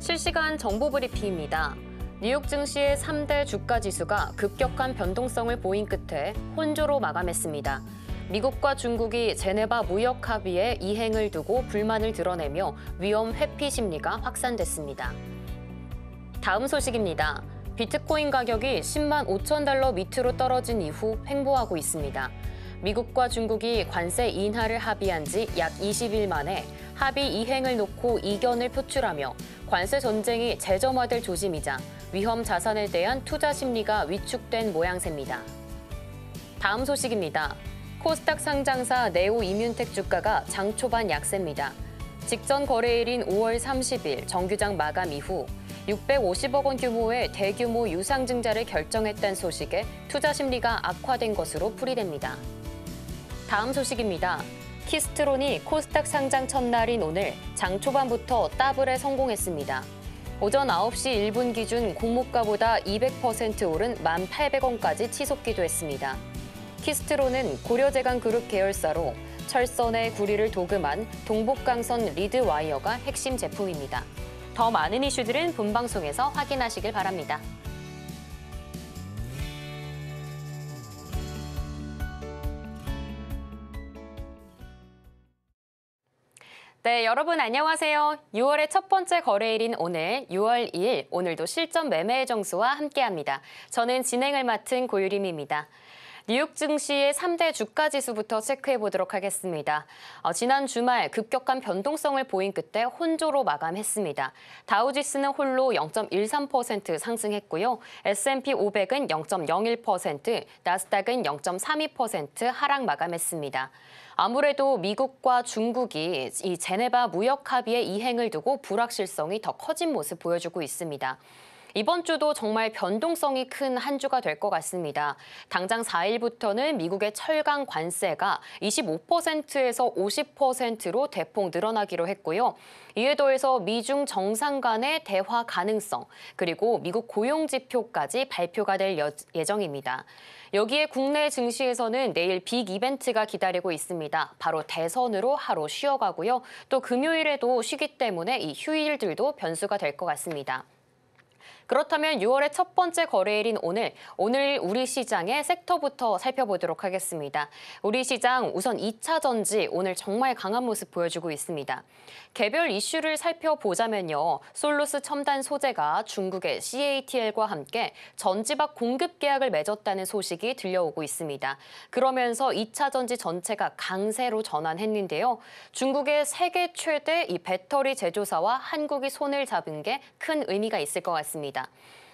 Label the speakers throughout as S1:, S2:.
S1: 실시간 정보 브리핑입니다. 뉴욕 증시의 3대 주가 지수가 급격한 변동성을 보인 끝에 혼조로 마감했습니다. 미국과 중국이 제네바 무역 합의에 이행을 두고 불만을 드러내며 위험 회피 심리가 확산됐습니다. 다음 소식입니다. 비트코인 가격이 10만 5천 달러 밑으로 떨어진 이후 횡보하고 있습니다. 미국과 중국이 관세 인하를 합의한 지 약 20일 만에 합의 이행을 놓고 이견을 표출하며 관세 전쟁이 재점화될 조짐이자 위험 자산에 대한 투자 심리가 위축된 모양새입니다. 다음 소식입니다. 코스닥 상장사 네오 이뮨텍 주가가 장 초반 약세입니다. 직전 거래일인 5월 30일 정규장 마감 이후 650억 원 규모의 대규모 유상증자를 결정했다는 소식에 투자 심리가 악화된 것으로 풀이됩니다. 다음 소식입니다. 키스트론이 코스닥 상장 첫날인 오늘 장 초반부터 따블에 성공했습니다. 오전 9시 1분 기준 공모가보다 200% 오른 1,800원까지 치솟기도 했습니다. 키스트론은 고려제강그룹 계열사로 철선의 구리를 도금한 동복강선 리드와이어가 핵심 제품입니다. 더 많은 이슈들은 본방송에서 확인하시길 바랍니다. 네, 여러분 안녕하세요. 6월의 첫 번째 거래일인 오늘 6월 2일 오늘도 실전 매매의 정수와 함께합니다. 저는 진행을 맡은 고유림입니다. 뉴욕 증시의 3대 주가 지수부터 체크해 보도록 하겠습니다. 지난 주말 급격한 변동성을 보인 끝에 혼조로 마감했습니다. 다우지수는 홀로 0.13% 상승했고요. S&P 500은 0.01%, 나스닥은 0.32% 하락 마감했습니다. 아무래도 미국과 중국이 이 제네바 무역 합의의 이행을 두고 불확실성이 더 커진 모습 보여주고 있습니다. 이번 주도 정말 변동성이 큰 한 주가 될 것 같습니다. 당장 4일부터는 미국의 철강 관세가 25%에서 50%로 대폭 늘어나기로 했고요. 이에 더해서 미중 정상 간의 대화 가능성, 그리고 미국 고용 지표까지 발표가 될 예정입니다. 여기에 국내 증시에서는 내일 빅 이벤트가 기다리고 있습니다. 바로 대선으로 하루 쉬어가고요. 또 금요일에도 쉬기 때문에 이 휴일들도 변수가 될 것 같습니다. 그렇다면 6월의 첫 번째 거래일인 오늘 우리 시장의 섹터부터 살펴보도록 하겠습니다. 우리 시장 우선 2차 전지 오늘 정말 강한 모습 보여주고 있습니다. 개별 이슈를 살펴보자면요. 솔루스 첨단 소재가 중국의 CATL과 함께 전지박 공급 계약을 맺었다는 소식이 들려오고 있습니다. 그러면서 2차 전지 전체가 강세로 전환했는데요. 중국의 세계 최대 이 배터리 제조사와 한국이 손을 잡은 게 큰 의미가 있을 것 같습니다.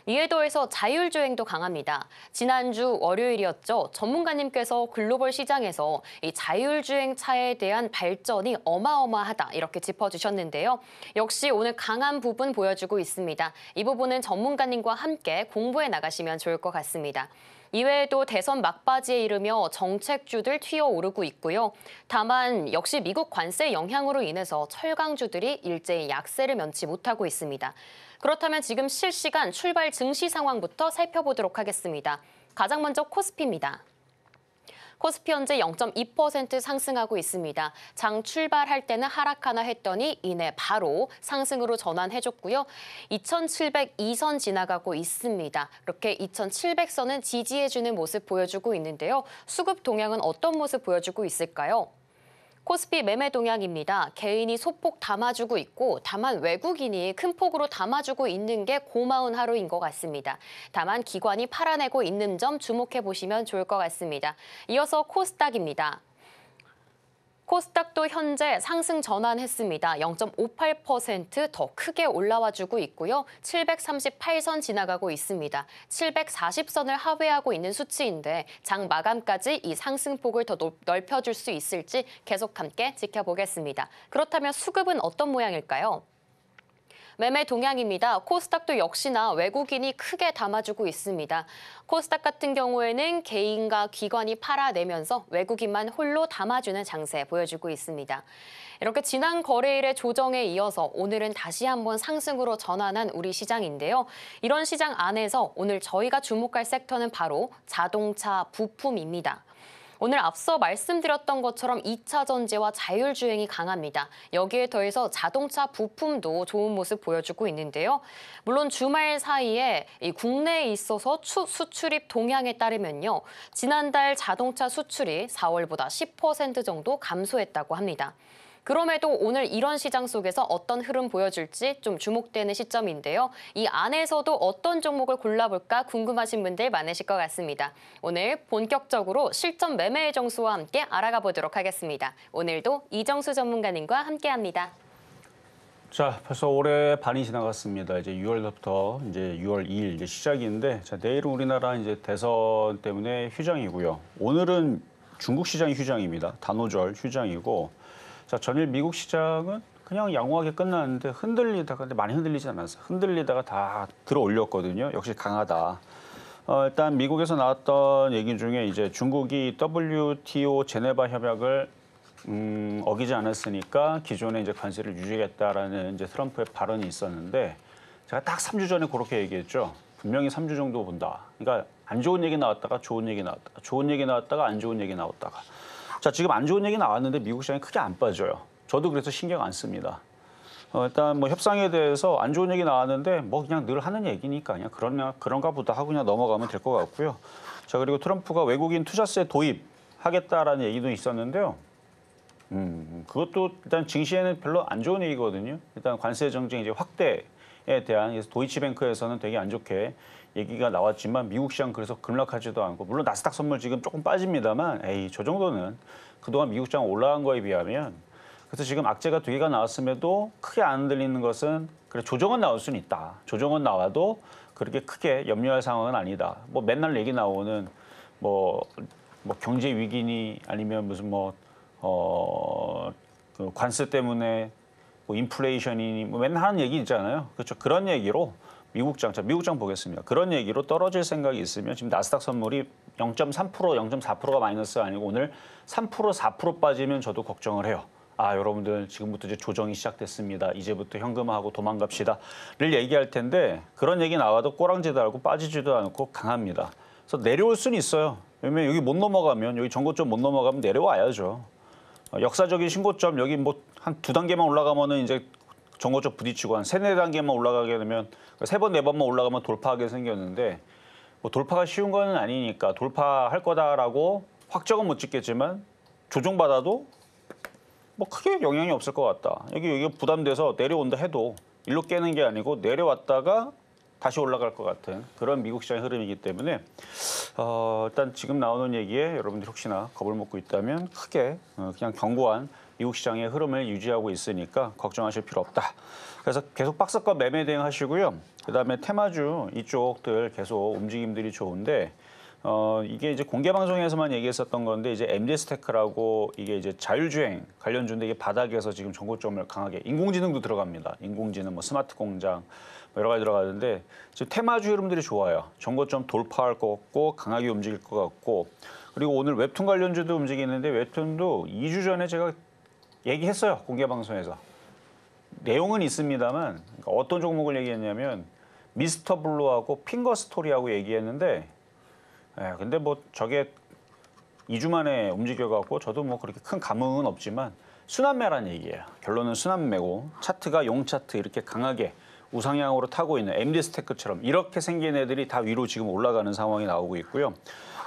S1: 이에 더해서 자율주행도 강합니다. 지난주 월요일이었죠. 전문가님께서 글로벌 시장에서 이 자율주행 차에 대한 발전이 어마어마하다 이렇게 짚어주셨는데요. 역시 오늘 강한 부분 보여주고 있습니다. 이 부분은 전문가님과 함께 공부해 나가시면 좋을 것 같습니다. 이외에도 대선 막바지에 이르며 정책주들 튀어오르고 있고요. 다만 역시 미국 관세 영향으로 인해서 철강주들이 일제히 약세를 면치 못하고 있습니다. 그렇다면 지금 실시간 출발 증시 상황부터 살펴보도록 하겠습니다. 가장 먼저 코스피입니다. 코스피 현재 0.2% 상승하고 있습니다. 장 출발할 때는 하락하나 했더니 이내 바로 상승으로 전환해줬고요. 2702선 지나가고 있습니다. 이렇게 2700선은 지지해주는 모습 보여주고 있는데요. 수급 동향은 어떤 모습 보여주고 있을까요? 코스피 매매 동향입니다. 개인이 소폭 담아주고 있고 다만 외국인이 큰 폭으로 담아주고 있는 게 고마운 하루인 것 같습니다. 다만 기관이 팔아내고 있는 점 주목해 보시면 좋을 것 같습니다. 이어서 코스닥입니다. 코스닥도 현재 상승 전환했습니다. 0.58% 더 크게 올라와주고 있고요. 738선 지나가고 있습니다. 740선을 하회하고 있는 수치인데 장 마감까지 이 상승폭을 더 넓혀줄 수 있을지 계속 함께 지켜보겠습니다. 그렇다면 수급은 어떤 모양일까요? 매매 동향입니다. 코스닥도 역시나 외국인이 크게 담아주고 있습니다. 코스닥 같은 경우에는 개인과 기관이 팔아내면서 외국인만 홀로 담아주는 장세 보여주고 있습니다. 이렇게 지난 거래일의 조정에 이어서 오늘은 다시 한번 상승으로 전환한 우리 시장인데요. 이런 시장 안에서 오늘 저희가 주목할 섹터는 바로 자동차 부품입니다. 오늘 앞서 말씀드렸던 것처럼 2차 전지와 자율주행이 강합니다. 여기에 더해서 자동차 부품도 좋은 모습 보여주고 있는데요. 물론 주말 사이에 국내에 있어서 수출입 동향에 따르면요. 지난달 자동차 수출이 4월보다 10% 정도 감소했다고 합니다. 그럼에도 오늘 이런 시장 속에서 어떤 흐름 보여줄지 좀 주목되는 시점인데요. 이 안에서도 어떤 종목을 골라볼까 궁금하신 분들 많으실 것 같습니다. 오늘 본격적으로 실전 매매의 정수와 함께 알아가 보도록 하겠습니다. 오늘도 이정수 전문가님과 함께합니다.
S2: 자, 벌써 올해 반이 지나갔습니다. 이제 6월부터 이제 6월 2일 이제 시작인데, 자, 내일은 우리나라 이제 대선 때문에 휴장이고요. 오늘은 중국 시장이 휴장입니다. 단오절 휴장이고. 자, 전일 미국 시장은 그냥 양호하게 끝났는데 흔들리다가, 근데 많이 흔들리지 않았어요. 흔들리다가 다 들어 올렸거든요. 역시 강하다. 일단 미국에서 나왔던 얘기 중에 이제 중국이 WTO 제네바 협약을 어기지 않았으니까 기존에 이제 관세를 유지하겠다라는 이제 트럼프의 발언이 있었는데 제가 딱 3주 전에 그렇게 얘기했죠. 분명히 3주 정도 본다. 그러니까 안 좋은 얘기 나왔다가 좋은 얘기 나왔다가 좋은 얘기 나왔다가 안 좋은 얘기 나왔다가. 자, 지금 안 좋은 얘기 나왔는데 미국 시장이 크게 안 빠져요. 저도 그래서 신경 안 씁니다. 일단 뭐 협상에 대해서 안 좋은 얘기 나왔는데 뭐 그냥 늘 하는 얘기니까 그냥 그런가 보다 하고 그냥 넘어가면 될 것 같고요. 자, 그리고 트럼프가 외국인 투자세 도입하겠다라는 얘기도 있었는데요. 그것도 일단 증시에는 별로 안 좋은 얘기거든요. 일단 관세 정책 이제 확대에 대한 도이치뱅크에서는 되게 안 좋게 얘기가 나왔지만 미국 시장 그래서 급락하지도 않고 물론 나스닥 선물 지금 조금 빠집니다만 에이 저 정도는 그동안 미국 시장 올라간 거에 비하면 그래서 지금 악재가 2개가 나왔음에도 크게 안 흔들리는 것은 그래 조정은 나올 수는 있다. 조정은 나와도 그렇게 크게 염려할 상황은 아니다. 뭐 맨날 얘기 나오는 뭐 경제 위기니 아니면 무슨 그 관세 때문에 뭐 인플레이션이니 뭐 맨날 하는 얘기 있잖아요. 그렇죠. 그런 얘기로 미국장 보겠습니다. 그런 얘기로 떨어질 생각이 있으면 지금 나스닥 선물이 0.3%, 0.4%가 마이너스 아니고 오늘 3%, 4% 빠지면 저도 걱정을 해요. 아, 여러분들 지금부터 이제 조정이 시작됐습니다. 이제부터 현금화하고 도망갑시다를 얘기할 텐데 그런 얘기 나와도 꼬랑지도 않고 빠지지도 않고 강합니다. 그래서 내려올 수는 있어요. 왜냐면 여기 못 넘어가면 여기 전고점 못 넘어가면 내려와야죠. 역사적인 신고점 여기 뭐 한 2단계만 올라가면은 이제 전고점 부딪히고 한 3-4단계만 올라가게 되면 3번, 4번만 올라가면 돌파하게 생겼는데 뭐 돌파가 쉬운 건 아니니까 돌파할 거다라고 확정은 못 짓겠지만 조정받아도 뭐 크게 영향이 없을 것 같다. 여기 부담돼서 내려온다 해도 일로 깨는 게 아니고 내려왔다가 다시 올라갈 것 같은 그런 미국 시장의 흐름이기 때문에 일단 지금 나오는 얘기에 여러분들 혹시나 겁을 먹고 있다면 크게 그냥 견고한 미국 시장의 흐름을 유지하고 있으니까 걱정하실 필요 없다. 그래서 계속 박스권 매매 대응하시고요. 그다음에 테마주 이쪽들 계속 움직임들이 좋은데 이게 이제 공개 방송에서만 얘기했었던 건데 이제 MD스테크라고 이게 이제 자율주행 관련주인데 이게 바닥에서 지금 전고점을 강하게 인공지능도 들어갑니다. 인공지능 뭐 스마트 공장 여러 가지 들어가는데 지금 테마주 흐름들이 좋아요. 전고점 돌파할 것 같고 강하게 움직일 것 같고 그리고 오늘 웹툰 관련주도 움직이는데 웹툰도 2주 전에 제가 얘기했어요. 공개 방송에서. 내용은 있습니다만 그러니까 어떤 종목을 얘기했냐면 미스터 블루하고 핑거 스토리하고 얘기했는데 근데 뭐 저게 2주 만에 움직여갖고 저도 뭐 그렇게 큰 감흥은 없지만 순환매란 얘기예요. 결론은 순환매고 차트가 용차트 이렇게 강하게 우상향으로 타고 있는 MD스테크처럼 이렇게 생긴 애들이 다 위로 지금 올라가는 상황이 나오고 있고요.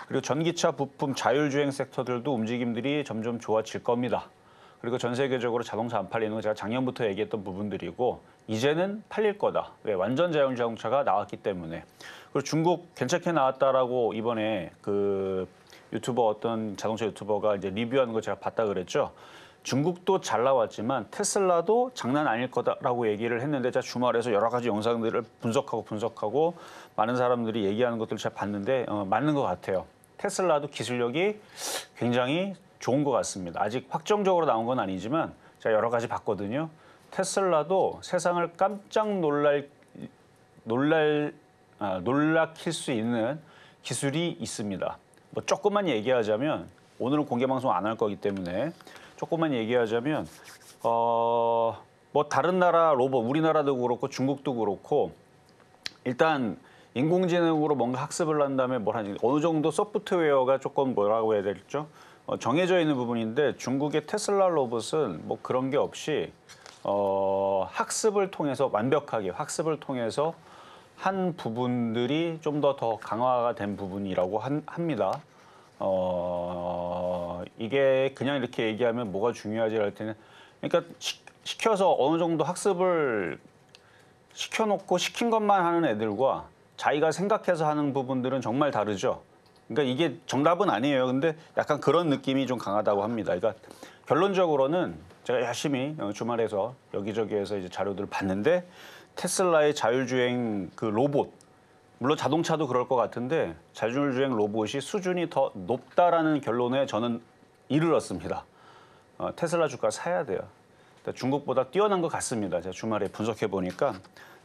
S2: 그리고 전기차 부품 자율주행 섹터들도 움직임들이 점점 좋아질 겁니다. 그리고 전 세계적으로 자동차 안 팔리는 거 제가 작년부터 얘기했던 부분들이고 이제는 팔릴 거다. 왜? 완전 자율자동차가 나왔기 때문에. 그리고 중국 괜찮게 나왔다라고 이번에 그 유튜버 어떤 자동차 유튜버가 이제 리뷰하는 거 제가 봤다 그랬죠. 중국도 잘 나왔지만 테슬라도 장난 아닐 거다라고 얘기를 했는데 제가 주말에서 여러 가지 영상들을 분석하고 많은 사람들이 얘기하는 것들을 제가 봤는데 맞는 것 같아요. 테슬라도 기술력이 굉장히 좋은 것 같습니다. 아직 확정적으로 나온 건 아니지만 제가 여러 가지 봤거든요. 테슬라도 세상을 깜짝 놀라킬 수 있는 기술이 있습니다. 뭐 조금만 얘기하자면 오늘은 공개 방송 안 할 거기 때문에 조금만 얘기하자면 뭐 다른 나라 로봇 우리나라도 그렇고 중국도 그렇고 일단 인공지능으로 뭔가 학습을 한 다음에 뭘 하지 어느 정도 소프트웨어가 조금 뭐라고 해야 될죠? 정해져 있는 부분인데 중국의 테슬라 로봇은 뭐 그런 게 없이 학습을 통해서 완벽하게 학습을 통해서 한 부분들이 좀 더 강화가 된 부분이라고 합니다. 이게 그냥 이렇게 얘기하면 뭐가 중요하지 할 때는 그러니까 시켜서 어느 정도 학습을 시켜놓고 시킨 것만 하는 애들과 자기가 생각해서 하는 부분들은 정말 다르죠. 그러니까 이게 정답은 아니에요. 근데 약간 그런 느낌이 좀 강하다고 합니다. 그러니까 결론적으로는 제가 열심히 주말에서 여기저기에서 이제 자료들을 봤는데 테슬라의 자율주행 그 로봇, 물론 자동차도 그럴 것 같은데 자율주행 로봇이 수준이 더 높다라는 결론에 저는 이르렀습니다. 테슬라 주가 사야 돼요. 중국보다 뛰어난 것 같습니다. 제가 주말에 분석해 보니까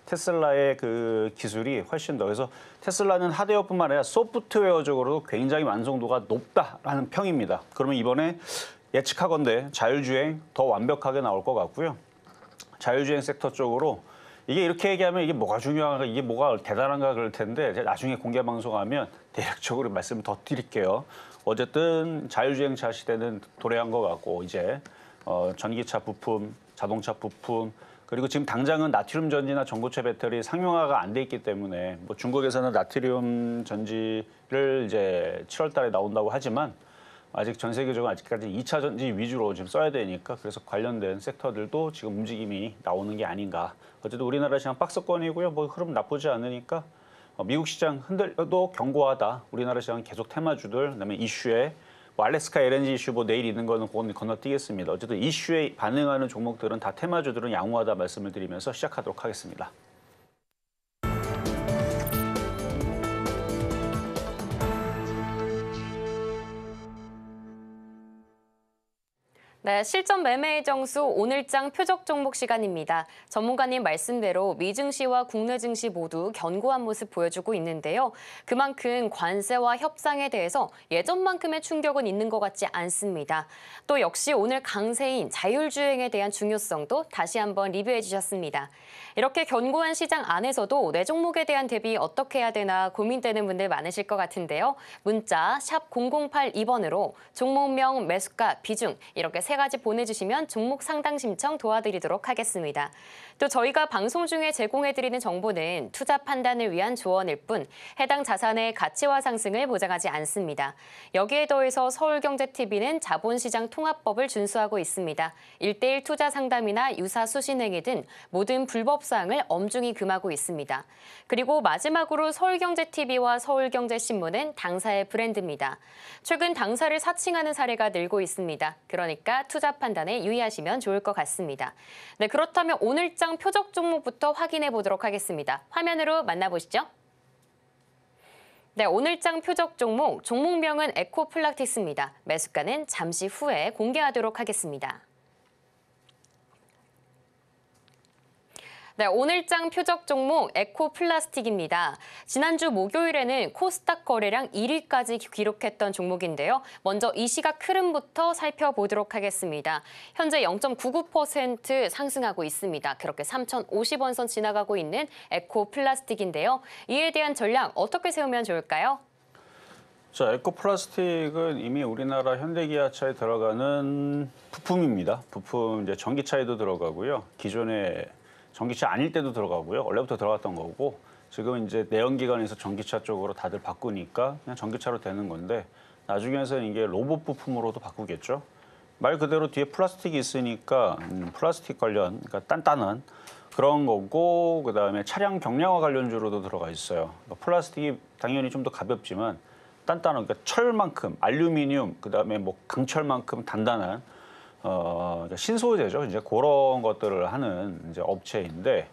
S2: 테슬라의 그 기술이 훨씬 더 그래서 테슬라는 하드웨어뿐만 아니라 소프트웨어적으로도 굉장히 완성도가 높다라는 평입니다. 그러면 이번에 예측하건대 자율주행 더 완벽하게 나올 것 같고요. 자율주행 섹터 쪽으로 이게 이렇게 얘기하면 이게 뭐가 중요한가, 이게 뭐가 대단한가 그럴 텐데 제가 나중에 공개 방송하면 대략적으로 말씀을 더 드릴게요. 어쨌든 자율주행차 시대는 도래한 것 같고 이제 전기차 부품, 자동차 부품 그리고 지금 당장은 나트륨 전지나 전고체 배터리 상용화가 안 돼 있기 때문에 뭐 중국에서는 나트륨 전지를 이제 7월달에 나온다고 하지만 아직 전 세계적으로 아직까지 2차 전지 위주로 지금 써야 되니까 그래서 관련된 섹터들도 지금 움직임이 나오는 게 아닌가. 어쨌든 우리나라 시장 박스권이고요. 뭐 흐름 나쁘지 않으니까 미국 시장 흔들려도 견고하다. 우리나라 시장 계속 테마주들, 그다음에 이슈에 뭐 알래스카 LNG 이슈 뭐 내일 있는 거는 그건 건너뛰겠습니다. 어쨌든 이슈에 반응하는 종목들은 다 테마주들은 양호하다 말씀을 드리면서 시작하도록 하겠습니다.
S1: 네, 실전 매매의 정수 오늘장 표적 종목 시간입니다. 전문가님 말씀대로 미증시와 국내 증시 모두 견고한 모습 보여주고 있는데요. 그만큼 관세와 협상에 대해서 예전만큼의 충격은 있는 것 같지 않습니다. 또 역시 오늘 강세인 자율주행에 대한 중요성도 다시 한번 리뷰해 주셨습니다. 이렇게 견고한 시장 안에서도 내 종목에 대한 대비 어떻게 해야 되나 고민되는 분들 많으실 것 같은데요. 문자 샵 0082번으로 종목명, 매수가, 비중 이렇게 세 가지 보내주시면 종목 상담 신청 도와드리도록 하겠습니다. 또 저희가 방송 중에 제공해드리는 정보는 투자 판단을 위한 조언일 뿐 해당 자산의 가치와 상승을 보장하지 않습니다. 여기에 더해서 서울경제TV는 자본시장 통합법을 준수하고 있습니다. 1:1 투자 상담이나 유사 수신행위 등 모든 불법 사항을 엄중히 금하고 있습니다. 그리고 마지막으로 서울경제TV와 서울경제신문은 당사의 브랜드입니다. 최근 당사를 사칭하는 사례가 늘고 있습니다. 그러니까 투자 판단에 유의하시면 좋을 것 같습니다. 네, 그렇다면 오늘장 표적 종목부터 확인해 보도록 하겠습니다. 화면으로 만나보시죠. 네, 오늘장 표적 종목, 종목명은 에코플라틱스입니다. 매수가는 잠시 후에 공개하도록 하겠습니다. 네, 오늘장 표적 종목 에코플라스틱입니다. 지난주 목요일에는 코스닥 거래량 1위까지 기록했던 종목인데요. 먼저 이 시각 흐름부터 살펴보도록 하겠습니다. 현재 0.99% 상승하고 있습니다. 그렇게 3,050원 선 지나가고 있는 에코플라스틱인데요. 이에 대한 전략 어떻게 세우면 좋을까요?
S2: 자, 에코플라스틱은 이미 우리나라 현대기아차에 들어가는 부품입니다. 부품 이제 전기차에도 들어가고요. 기존에 전기차 아닐 때도 들어가고요. 원래부터 들어갔던 거고 지금 이제 내연기관에서 전기차 쪽으로 다들 바꾸니까 그냥 전기차로 되는 건데 나중에는 이게 로봇 부품으로도 바꾸겠죠. 말 그대로 뒤에 플라스틱이 있으니까 플라스틱 관련 그러니까 단단한 그런 거고 그다음에 차량 경량화 관련주로도 들어가 있어요. 그러니까 플라스틱이 당연히 좀 더 가볍지만 단단한 그러니까 철만큼 알루미늄 그다음에 뭐 강철만큼 단단한 신소재죠. 이제 그런 것들을 하는 이제 업체인데,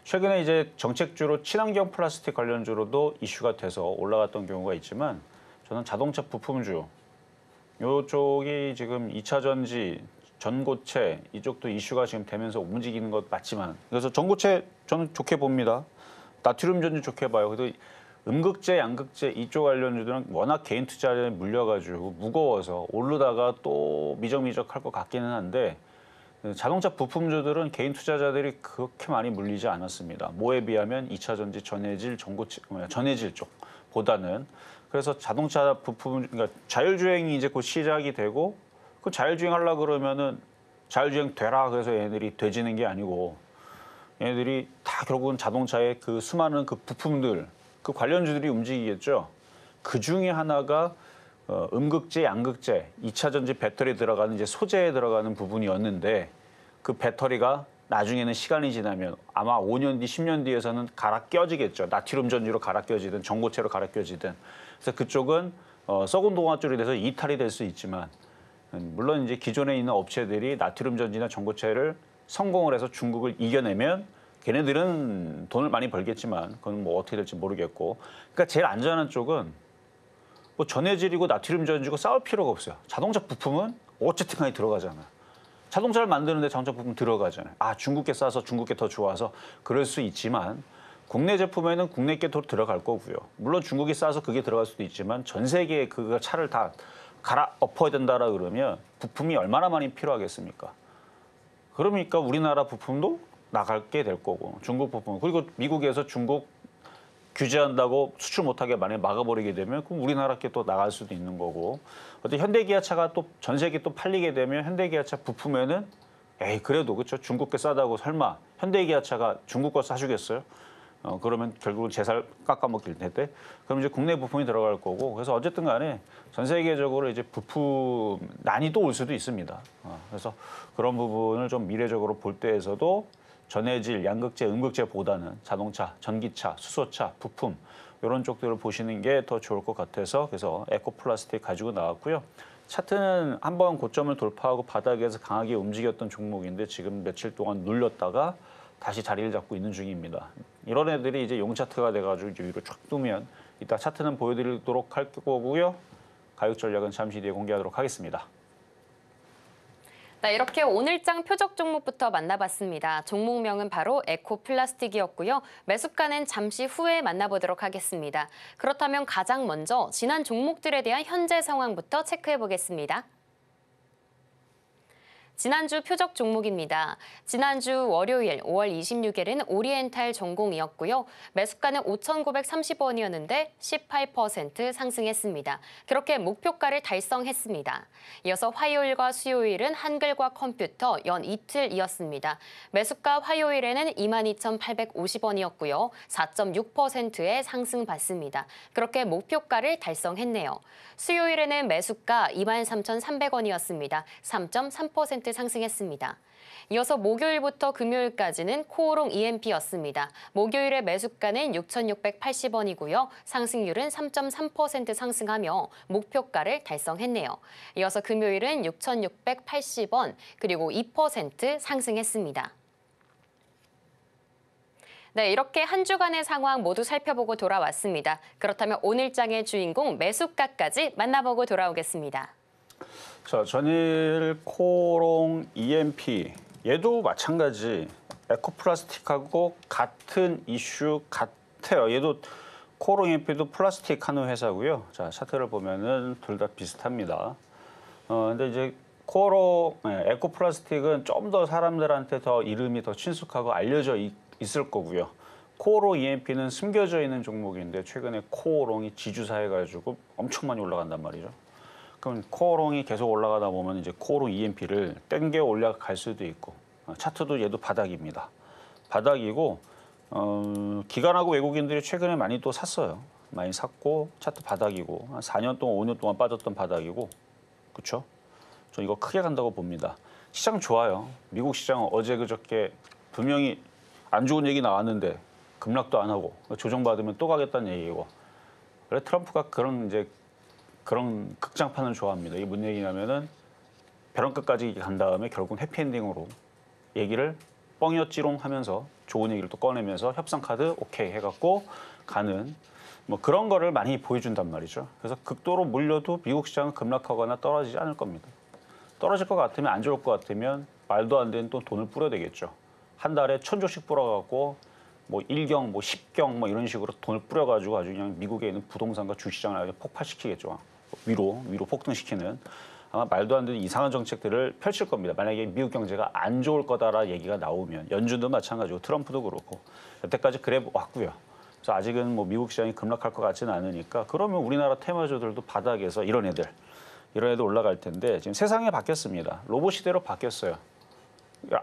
S2: 최근에 이제 정책주로 친환경 플라스틱 관련주로도 이슈가 돼서 올라갔던 경우가 있지만, 저는 자동차 부품주, 이쪽이 지금 2차 전지, 전고체 이쪽도 이슈가 지금 되면서 움직이는 것 맞지만, 그래서 전고체 저는 좋게 봅니다. 나트륨 전지 좋게 봐요. 그래도 음극재, 양극재 이쪽 관련주들은 워낙 개인 투자에 물려가지고 무거워서 오르다가 또 미적미적할 것 같기는 한데 자동차 부품주들은 개인 투자자들이 그렇게 많이 물리지 않았습니다. 뭐에 비하면 2차 전지, 전해질, 전고체, 전해질 쪽보다는 그래서 자동차 부품, 그러니까 자율주행이 이제 곧 시작이 되고 그 자율주행 하려고 그러면은 자율주행 되라 그래서 얘네들이 되지는 게 아니고 얘네들이 다 결국은 자동차의 그 수많은 그 부품들, 그 관련주들이 움직이겠죠. 그 중에 하나가 음극재, 양극재, 2차 전지 배터리 들어가는 이제 소재에 들어가는 부분이었는데 그 배터리가 나중에는 시간이 지나면 아마 5년 뒤, 10년 뒤에서는 갈아 껴지겠죠. 나트륨 전지로 갈아 껴지든 전고체로 갈아 껴지든. 그래서 그쪽은 썩은 동아줄이 돼서 이탈이 될 수 있지만 물론 이제 기존에 있는 업체들이 나트륨 전지나 전고체를 성공을 해서 중국을 이겨내면 걔네들은 돈을 많이 벌겠지만 그건 뭐 어떻게 될지 모르겠고. 그러니까 제일 안전한 쪽은 뭐 전해질이고 나트륨 전지고 싸울 필요가 없어요. 자동차 부품은 어쨌든 간에 들어가잖아요. 자동차를 만드는데 자동차 부품 들어가잖아요. 아, 중국계 싸서 중국계 더 좋아서 그럴 수 있지만 국내 제품에는 국내 게 더 들어갈 거고요. 물론 중국이 싸서 그게 들어갈 수도 있지만 전 세계에 그 차를 다 갈아 엎어야 된다라 그러면 부품이 얼마나 많이 필요하겠습니까? 그러니까 우리나라 부품도 나갈게 될 거고 중국 부품 그리고 미국에서 중국 규제한다고 수출 못하게 만약에 막아버리게 되면 그럼 우리나라 게 또 나갈 수도 있는 거고 어떤 현대기아차가 또 전 세계 또 팔리게 되면 현대기아차 부품에는 에이 그래도 그렇죠 중국 게 싸다고 설마 현대기아차가 중국 거 사주겠어요? 그러면 결국은 제살 깎아먹힐 텐데 그럼 이제 국내 부품이 들어갈 거고 그래서 어쨌든 간에 전 세계적으로 이제 부품 난이 또 올 수도 있습니다. 그래서 그런 부분을 좀 미래적으로 볼 때에서도 전해질, 양극재, 음극재보다는 자동차, 전기차, 수소차, 부품 이런 쪽들을 보시는 게 더 좋을 것 같아서 그래서 에코플라스틱 가지고 나왔고요. 차트는 한번 고점을 돌파하고 바닥에서 강하게 움직였던 종목인데 지금 며칠 동안 눌렸다가 다시 자리를 잡고 있는 중입니다. 이런 애들이 이제 용 차트가 돼가지고 이제 위로 쫙 뜨면 이따 차트는 보여드리도록 할 거고요. 가격 전략은 잠시 뒤에 공개하도록 하겠습니다.
S1: 네, 이렇게 오늘장 표적 종목부터 만나봤습니다. 종목명은 바로 에코플라스틱이었고요. 매수가는 잠시 후에 만나보도록 하겠습니다. 그렇다면 가장 먼저 지난 종목들에 대한 현재 상황부터 체크해 보겠습니다. 지난주 표적 종목입니다. 지난주 월요일 5월 26일은 오리엔탈 전공이었고요. 매수가는 5,930원이었는데 18% 상승했습니다. 그렇게 목표가를 달성했습니다. 이어서 화요일과 수요일은 한글과 컴퓨터 연 이틀이었습니다. 매수가 화요일에는 22,850원이었고요. 4.6%의 상승 받습니다. 그렇게 목표가를 달성했네요. 수요일에는 매수가 23,300원이었습니다. 3.3% 상승했습니다. 이어서 목요일부터 금요일까지는 코오롱 EMP였습니다. 목요일의 매수가는 6,680원이고요. 상승률은 3.3% 상승하며 목표가를 달성했네요. 이어서 금요일은 6,680원 그리고 2% 상승했습니다. 네, 이렇게 한 주간의 상황 모두 살펴보고 돌아왔습니다. 그렇다면 오늘장의 주인공 매수가까지 만나보고 돌아오겠습니다.
S2: 자, 전일 코오롱 EMP 얘도 마찬가지 에코플라스틱하고 같은 이슈 같아요. 얘도 코오롱 EMP도 플라스틱 하는 회사고요. 자, 차트를 보면은 둘 다 비슷합니다. 근데 이제 코오롱 에코플라스틱은 좀 더 사람들한테 더 이름이 더 친숙하고 알려져 있을 거고요. 코오롱 EMP는 숨겨져 있는 종목인데 최근에 코오롱이 지주사해가지고 엄청 많이 올라간단 말이죠. 그럼 코오롱이 계속 올라가다 보면 이제 코오롱 EMP를 땡겨 올라갈 수도 있고 차트도 얘도 바닥입니다. 바닥이고 기관하고 외국인들이 최근에 많이 또 샀어요. 많이 샀고 차트 바닥이고 한 4년 동안 5년 동안 빠졌던 바닥이고 그렇죠? 저 이거 크게 간다고 봅니다. 시장 좋아요. 미국 시장은 어제 그저께 분명히 안 좋은 얘기 나왔는데 급락도 안 하고 조정받으면 또 가겠다는 얘기고 그래 트럼프가 그런 극장판을 좋아합니다. 이게 뭔 얘기냐면은 벼랑 끝까지 간 다음에 결국은 해피엔딩으로 얘기를 뻥이었지롱 하면서 좋은 얘기를 또 꺼내면서 협상 카드 오케이 해갖고 가는 뭐 그런 거를 많이 보여준단 말이죠. 그래서 극도로 물려도 미국 시장은 급락하거나 떨어지지 않을 겁니다. 떨어질 것 같으면 안 좋을 것 같으면 말도 안 되는 또 돈을 뿌려대겠죠. 한 달에 1,000조씩 뿌려갖고 뭐 1경, 뭐 10경 뭐 이런 식으로 돈을 뿌려가지고 아주 그냥 미국에 있는 부동산과 주식장을 아주 폭발시키겠죠. 위로 폭등시키는 아마 말도 안 되는 이상한 정책들을 펼칠 겁니다. 만약에 미국 경제가 안 좋을 거다라 얘기가 나오면 연준도 마찬가지고 트럼프도 그렇고 여태까지 그래 왔고요. 그래서 아직은 뭐 미국 시장이 급락할 것 같지는 않으니까 그러면 우리나라 테마주들도 바닥에서 이런 애들 올라갈 텐데 지금 세상이 바뀌었습니다. 로봇 시대로 바뀌었어요.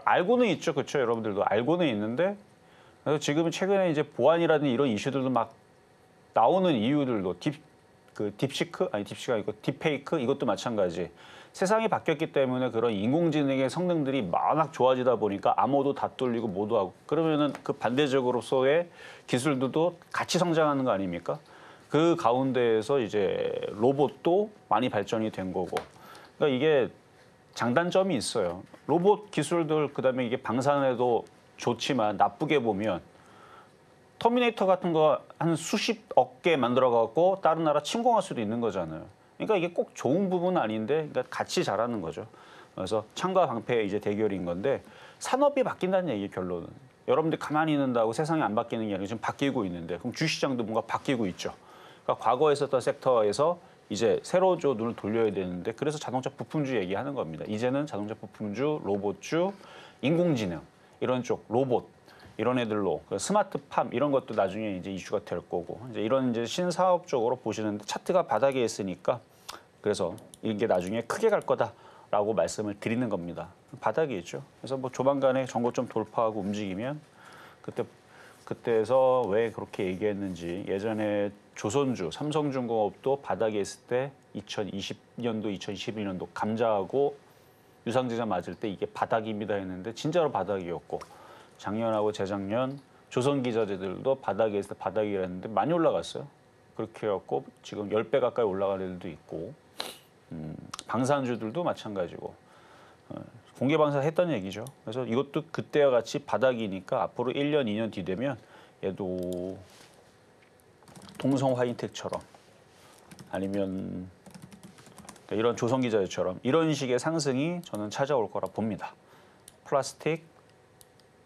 S2: 알고는 있죠, 그렇죠? 여러분들도 알고는 있는데 그래서 지금 최근에 이제 보안이라든지 이런 이슈들도 막 나오는 이유들도 딥시크 아니 딥시크가 아니고 딥페이크 이것도 마찬가지. 세상이 바뀌었기 때문에 그런 인공지능의 성능들이 워낙 좋아지다 보니까 암호도 다 뚫리고 뭐도 하고 그러면은 그 반대적으로서의 기술들도 같이 성장하는 거 아닙니까? 그 가운데에서 이제 로봇도 많이 발전이 된 거고. 그러니까 이게 장단점이 있어요. 로봇 기술들 그다음에 이게 방산에도 좋지만 나쁘게 보면 터미네이터 같은 거 한 수십억 개 만들어 갖고 다른 나라 침공할 수도 있는 거잖아요. 그러니까 이게 꼭 좋은 부분은 아닌데 그러니까 같이 자라는 거죠. 그래서 창과 방패의 이제 대결인 건데 산업이 바뀐다는 얘기 결론은. 여러분들 가만히 있는다고 세상이 안 바뀌는 게 아니라 지금 바뀌고 있는데 그럼 주시장도 뭔가 바뀌고 있죠. 그러니까 과거에 있었던 섹터에서 이제 새로 좀 눈을 돌려야 되는데 그래서 자동차 부품주 얘기하는 겁니다. 이제는 자동차 부품주, 로봇주, 인공지능 이런 쪽 로봇 이런 애들로 스마트팜 이런 것도 나중에 이제 이슈가 될 거고 이제 이런 이제 신사업 쪽으로 보시는데 차트가 바닥에 있으니까 그래서 이게 나중에 크게 갈 거다라고 말씀을 드리는 겁니다. 바닥에 있죠. 그래서 뭐 조만간에 전고점 돌파하고 움직이면 그때에서 왜 그렇게 얘기했는지 예전에 조선주, 삼성중공업도 바닥에 있을 때 2020년도, 2021년도 감자하고 유상증자 맞을 때 이게 바닥입니다 했는데 진짜로 바닥이었고 작년하고 재작년 조선기자재들도 바닥에 있을 때 바닥이랬는데 많이 올라갔어요. 그렇게 해갖고 지금 10배 가까이 올라간 애들도 있고 방산주들도 마찬가지고 공개방사 했던 얘기죠. 그래서 이것도 그때와 같이 바닥이니까 앞으로 1년, 2년 뒤 되면 얘도 동성 화인텍처럼 아니면 이런 조선기자재처럼 이런 식의 상승이 저는 찾아올 거라 봅니다. 플라스틱,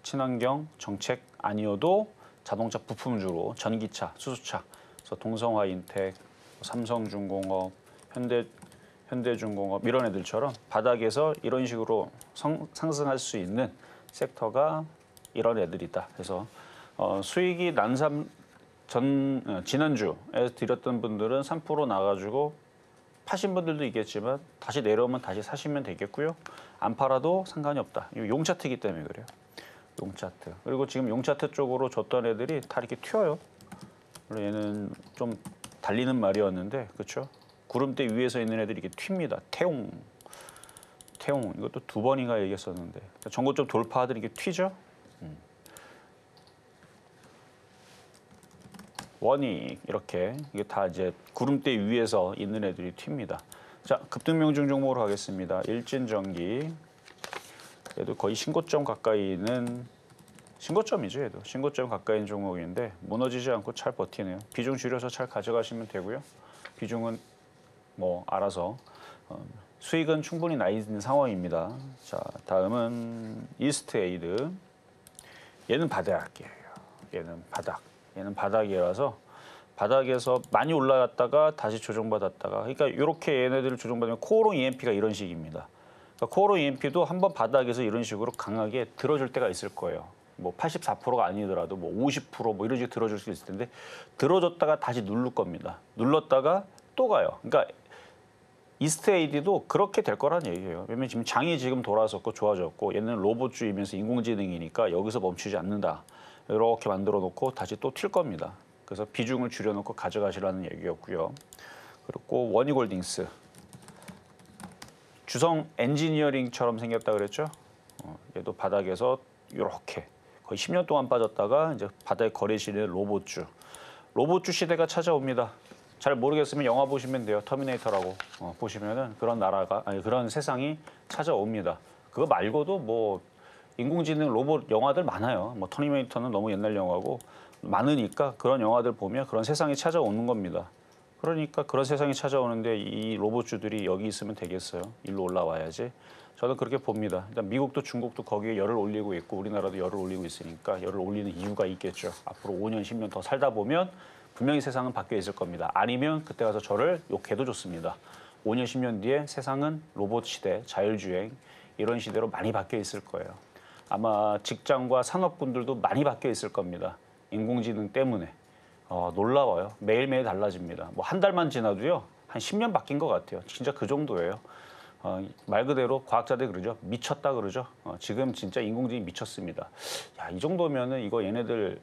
S2: 친환경 정책 아니어도 자동차 부품주로 전기차, 수소차, 그래서 동성화인텍, 삼성중공업, 현대중공업 이런 애들처럼 바닥에서 이런 식으로 상승할 수 있는 섹터가 이런 애들이다. 그래서 수익이 지난주에 드렸던 분들은 3% 나가지고 파신 분들도 있겠지만 다시 내려오면 다시 사시면 되겠고요. 안 팔아도 상관이 없다. 이거 용차트이기 때문에 그래요. 용차트. 그리고 지금 용차트 쪽으로 줬던 애들이 다 이렇게 튀어요. 물론 얘는 좀 달리는 말이었는데, 그렇죠? 구름대 위에서 있는 애들이 이렇게 튑니다. 태용. 이것도 2번인가 얘기했었는데 전고점 돌파하더니 이게 튀죠. 원익 이렇게 이게 다 이제 구름대 위에서 있는 애들이 튑니다. 자, 급등명중 종목으로 가겠습니다. 일진전기. 얘도 거의 신고점 가까이 있는 신고점이죠. 얘도 신고점 가까이인 종목인데 무너지지 않고 잘 버티네요. 비중 줄여서 잘 가져가시면 되고요. 비중은 뭐 알아서 수익은 충분히 나 있는 상황입니다. 자, 다음은 이스트에이드. 얘는 바닥이에요. 얘는 바닥이라서 바닥에서 많이 올라갔다가 다시 조정받았다가 그러니까 이렇게 얘네들을 조정받으면 코오롱 EMP가 이런 식입니다. 그러니까 코오롱 EMP도 한번 바닥에서 이런 식으로 강하게 들어줄 때가 있을 거예요. 뭐 84%가 아니더라도 뭐 50% 이런 식으로 들어줄 수 있을 텐데 들어줬다가 다시 누를 겁니다. 눌렀다가 또 가요. 그러니까 이스트에이드도 그렇게 될 거란 얘기예요. 왜냐면 지금 장이 지금 돌아섰고 좋아졌고 얘는 로봇주의면서 인공지능이니까 여기서 멈추지 않는다. 이렇게 만들어 놓고 다시 또 튈 겁니다. 그래서 비중을 줄여놓고 가져가시라는 얘기였고요. 그리고 원희골딩스. 주성 엔지니어링처럼 생겼다 그랬죠. 얘도 바닥에서 이렇게 거의 10년 동안 빠졌다가 이제 바닥에 거래시는 로봇주 시대가 찾아옵니다. 잘 모르겠으면 영화 보시면 돼요. 터미네이터라고 보시면은 그런 세상이 찾아옵니다. 그거 말고도 뭐 인공지능 로봇 영화들 많아요. 뭐 터미네이터는 너무 옛날 영화고 많으니까 그런 영화들 보면 그런 세상이 찾아오는 겁니다. 그러니까 그런 세상이 찾아오는데 이 로봇주들이 여기 있으면 되겠어요. 일로 올라와야지. 저는 그렇게 봅니다. 일단 미국도 중국도 거기에 열을 올리고 있고 우리나라도 열을 올리고 있으니까 열을 올리는 이유가 있겠죠. 앞으로 5년, 10년 더 살다 보면 분명히 세상은 바뀌어 있을 겁니다. 아니면 그때 가서 저를 욕해도 좋습니다. 5년, 10년 뒤에 세상은 로봇 시대, 자율주행 이런 시대로 많이 바뀌어 있을 거예요. 아마 직장과 산업군들도 많이 바뀌어 있을 겁니다. 인공지능 때문에. 놀라워요. 매일매일 달라집니다. 뭐 한 달만 지나도요. 한 10년 바뀐 것 같아요. 진짜 그 정도예요. 말 그대로 과학자들이 그러죠. 미쳤다 그러죠. 지금 진짜 인공지능이 미쳤습니다. 야, 이 정도면은 이거 얘네들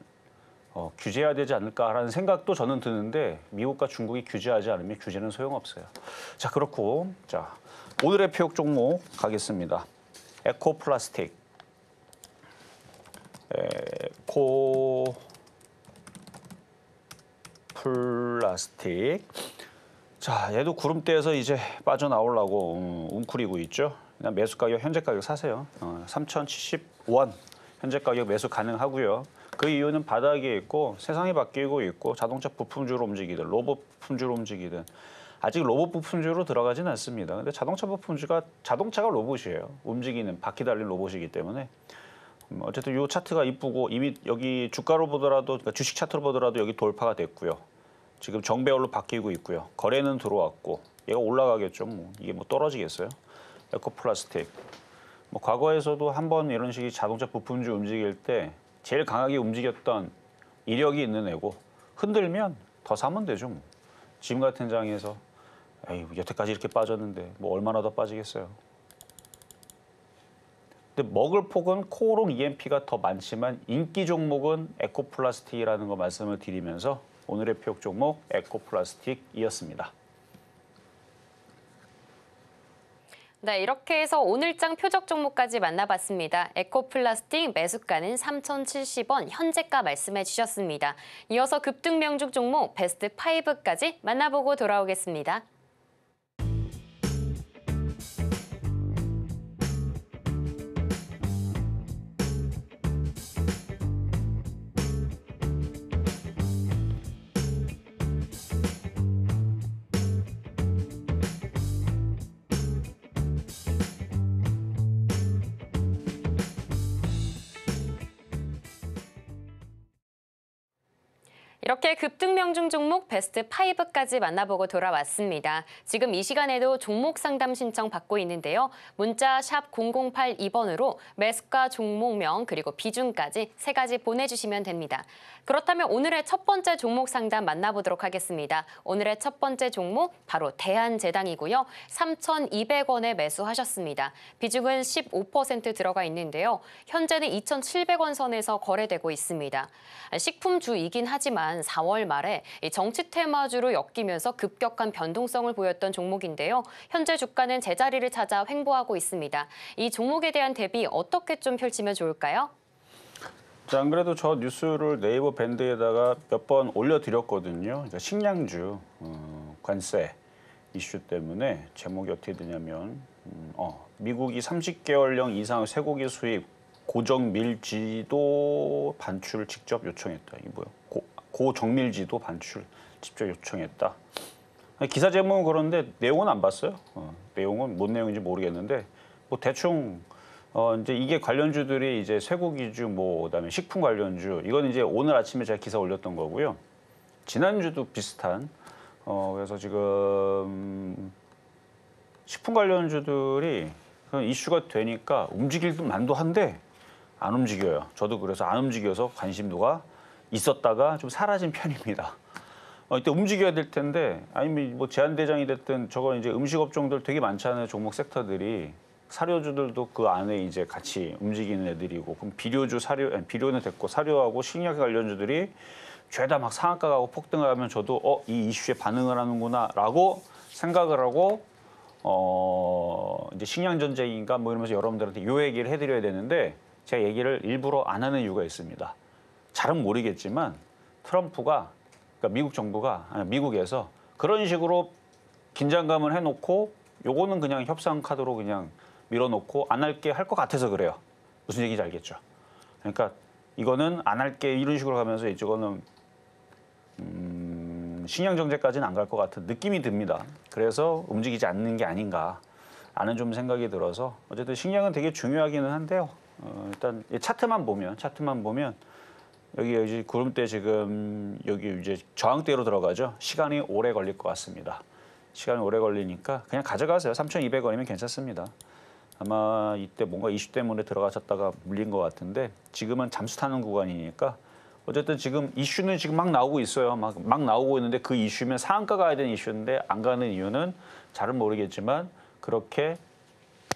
S2: 규제해야 되지 않을까라는 생각도 저는 드는데 미국과 중국이 규제하지 않으면 규제는 소용없어요. 자, 그렇고 자 오늘의 표역 종목 가겠습니다. 에코플라스틱. 에코플라스틱. 자, 얘도 구름대에서 이제 빠져나오려고 웅크리고 있죠. 그냥 매수 가격, 현재 가격 사세요. 3,070원 현재 가격 매수 가능하고요. 그 이유는 바닥에 있고 세상이 바뀌고 있고 자동차 부품주로 움직이든 로봇 부품주로 움직이든 아직 로봇 부품주로 들어가진 않습니다. 근데 자동차 부품주가 자동차가 로봇이에요. 움직이는 바퀴 달린 로봇이기 때문에 어쨌든 이 차트가 이쁘고 이미 여기 주가로 보더라도 그러니까 주식 차트로 보더라도 여기 돌파가 됐고요. 지금 정배열로 바뀌고 있고요. 거래는 들어왔고 얘가 올라가겠죠. 뭐 이게 뭐 떨어지겠어요? 에코플라스틱. 뭐 과거에서도 한번 이런 식의 자동차 부품주 움직일 때 제일 강하게 움직였던 이력이 있는 애고 흔들면 더 사면 되죠. 뭐. 지금 같은 장에서 에이, 여태까지 이렇게 빠졌는데 뭐 얼마나 더 빠지겠어요. 근데 먹을 폭은 코오롱 EMP가 더 많지만 인기 종목은 에코플라스틱이라는 거 말씀을 드리면서 오늘의 표역 종목 에코플라스틱이었습니다.
S1: 네, 이렇게 해서 오늘장 표적 종목까지 만나봤습니다. 에코플라스틱 매수가는 3,070원, 현재가 말씀해 주셨습니다. 이어서 급등 명중 종목 베스트 5까지 만나보고 돌아오겠습니다. 이렇게 급등 명중 종목 베스트 5까지 만나보고 돌아왔습니다. 지금 이 시간에도 종목 상담 신청 받고 있는데요. 문자 샵 0082번으로 매수가, 종목명 그리고 비중까지 3가지 보내주시면 됩니다. 그렇다면 오늘의 첫 번째 종목 상담 만나보도록 하겠습니다. 오늘의 첫 번째 종목 바로 대한제당이고요. 3,200원에 매수하셨습니다. 비중은 15% 들어가 있는데요. 현재는 2,700원 선에서 거래되고 있습니다. 식품주이긴 하지만 4월 말에 정치 테마주로 엮이면서 급격한 변동성을 보였던 종목인데요. 현재 주가는 제자리를 찾아 횡보하고 있습니다. 이 종목에 대한 대비 어떻게 좀 펼치면 좋을까요?
S2: 자, 안 그래도 저 뉴스를 네이버 밴드에다가 몇 번 올려드렸거든요. 그러니까 식량주 관세 이슈 때문에 제목이 어떻게 되냐면 미국이 30개월령 이상 쇠고기 수입 고정밀지도 반출 직접 요청했다. 이게 뭐야? 고정밀지도 반출 직접 요청했다. 기사 제목은 그런데 내용은 안 봤어요. 내용은 뭔 내용인지 모르겠는데 뭐 대충 이제 이게 관련주들이 이제 쇠고기주 뭐 그다음에 식품 관련주 이건 이제 오늘 아침에 제가 기사 올렸던 거고요. 지난주도 비슷한 그래서 지금 식품 관련주들이 이슈가 되니까 움직일 만도 한데 안 움직여요. 저도 그래서 안 움직여서 관심도가 있었다가 좀 사라진 편입니다. 이때 움직여야 될 텐데 아니면 뭐 제한대장이 됐든 저거 이제 음식업종들 되게 많잖아요. 종목 섹터들이 사료주들도 그 안에 이제 같이 움직이는 애들이고 그럼 비료는 됐고 사료하고 식약 관련주들이 죄다 막 상한가 가고 폭등을 하면 저도 이 이슈에 반응을 하는구나라고 생각을 하고 이제 식량 전쟁인가 뭐 이러면서 여러분들한테 요 얘기를 해드려야 되는데 제가 얘기를 일부러 안 하는 이유가 있습니다. 잘은 모르겠지만 트럼프가 그러니까 미국 정부가 미국에서 그런 식으로 긴장감을 해놓고 요거는 그냥 협상 카드로 그냥 밀어놓고 안 할게 할 것 같아서 그래요. 무슨 얘기인지 알겠죠? 그러니까 이거는 안 할게 이런 식으로 가면서 이거는 식량 정책까지는 안 갈 것 같은 느낌이 듭니다. 그래서 움직이지 않는 게 아닌가 하는 좀 생각이 들어서 어쨌든 식량은 되게 중요하기는 한데요. 일단 차트만 보면 여기 구름대 지금 여기 이제 저항대로 들어가죠. 시간이 오래 걸릴 것 같습니다. 시간이 오래 걸리니까 그냥 가져가세요. 3,200원이면 괜찮습니다. 아마 이때 뭔가 이슈 때문에 들어가셨다가 물린 것 같은데 지금은 잠수 타는 구간이니까 어쨌든 지금 이슈는 지금 막 나오고 있어요. 막 나오고 있는데 그 이슈면 상한가 가야 되는 이슈인데 안 가는 이유는 잘은 모르겠지만 그렇게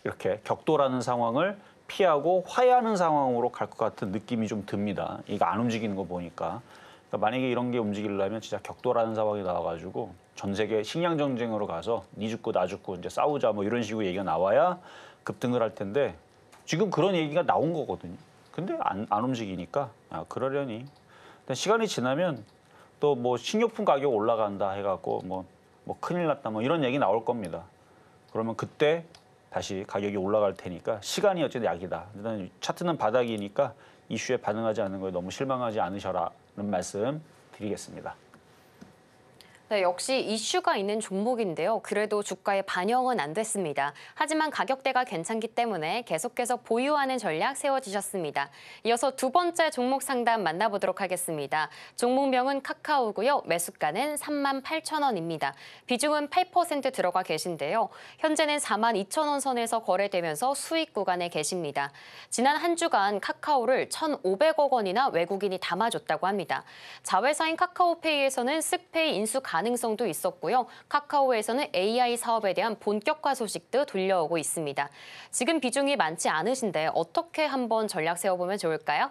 S2: 이렇게 격돌하는 상황을 피하고 화해하는 상황으로 갈 것 같은 느낌이 좀 듭니다. 이거 안 움직이는 거 보니까. 그러니까 만약에 이런 게 움직이려면 진짜 격돌하는 상황이 나와가지고 전 세계 식량 전쟁으로 가서 니 죽고 나 죽고 이제 싸우자 뭐 이런 식으로 얘기가 나와야 급등을 할 텐데 지금 그런 얘기가 나온 거거든요. 근데 안 움직이니까 그러려니. 근데 시간이 지나면 또 뭐 식료품 가격 올라간다 해갖고 뭐 큰일 났다 뭐 이런 얘기 나올 겁니다. 그러면 그때 다시 가격이 올라갈 테니까 시간이 어쨌든 약이다. 일단 차트는 바닥이니까 이슈에 반응하지 않는 거에 너무 실망하지 않으셔라는 말씀 드리겠습니다.
S1: 네, 역시 이슈가 있는 종목인데요. 그래도 주가에 반영은 안 됐습니다. 하지만 가격대가 괜찮기 때문에 계속해서 보유하는 전략 세워지셨습니다. 이어서 두 번째 종목 상담 만나보도록 하겠습니다. 종목명은 카카오고요. 매수가는 38,000원입니다. 비중은 8% 들어가 계신데요. 현재는 42,000원 선에서 거래되면서 수익 구간에 계십니다. 지난 한 주간 카카오를 1,500억 원이나 외국인이 담아줬다고 합니다. 자회사인 카카오페이에서는 쓱페이 인수 가능성도 있었고요. 카카오에서는 AI 사업에 대한 본격화 소식도 들려오고 있습니다. 지금 비중이 많지 않으신데 어떻게 한번 전략 세워보면 좋을까요?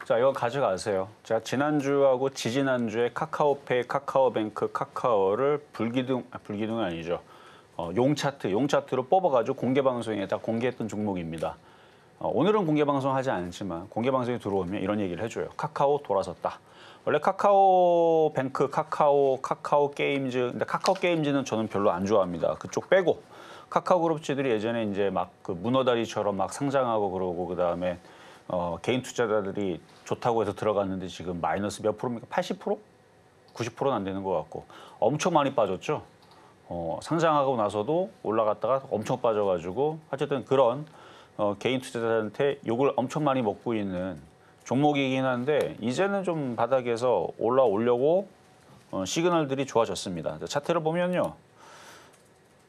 S2: 자, 이거 가져가세요. 제가 지난주하고 지지난주에 카카오페이, 카카오뱅크, 카카오를 불기둥은 아니죠. 용차트로 뽑아가지고 공개방송에다 공개했던 종목입니다. 오늘은 공개방송 하지 않지만 공개방송에 들어오면 이런 얘기를 해줘요. 카카오 돌아섰다. 원래 카카오뱅크, 카카오 게임즈, 근데 카카오 게임즈는 저는 별로 안 좋아합니다. 그쪽 빼고 카카오그룹주들이 예전에 이제 막 그 문어다리처럼 막 상장하고 그러고 그다음에 개인 투자자들이 좋다고 해서 들어갔는데 지금 마이너스 몇 프로입니까? 80%? 90%는 안 되는 것 같고 엄청 많이 빠졌죠. 상장하고 나서도 올라갔다가 엄청 빠져가지고 어쨌든 그런 개인 투자자한테 욕을 엄청 많이 먹고 있는 종목이긴 한데 이제는 좀 바닥에서 올라오려고 시그널들이 좋아졌습니다. 차트를 보면요.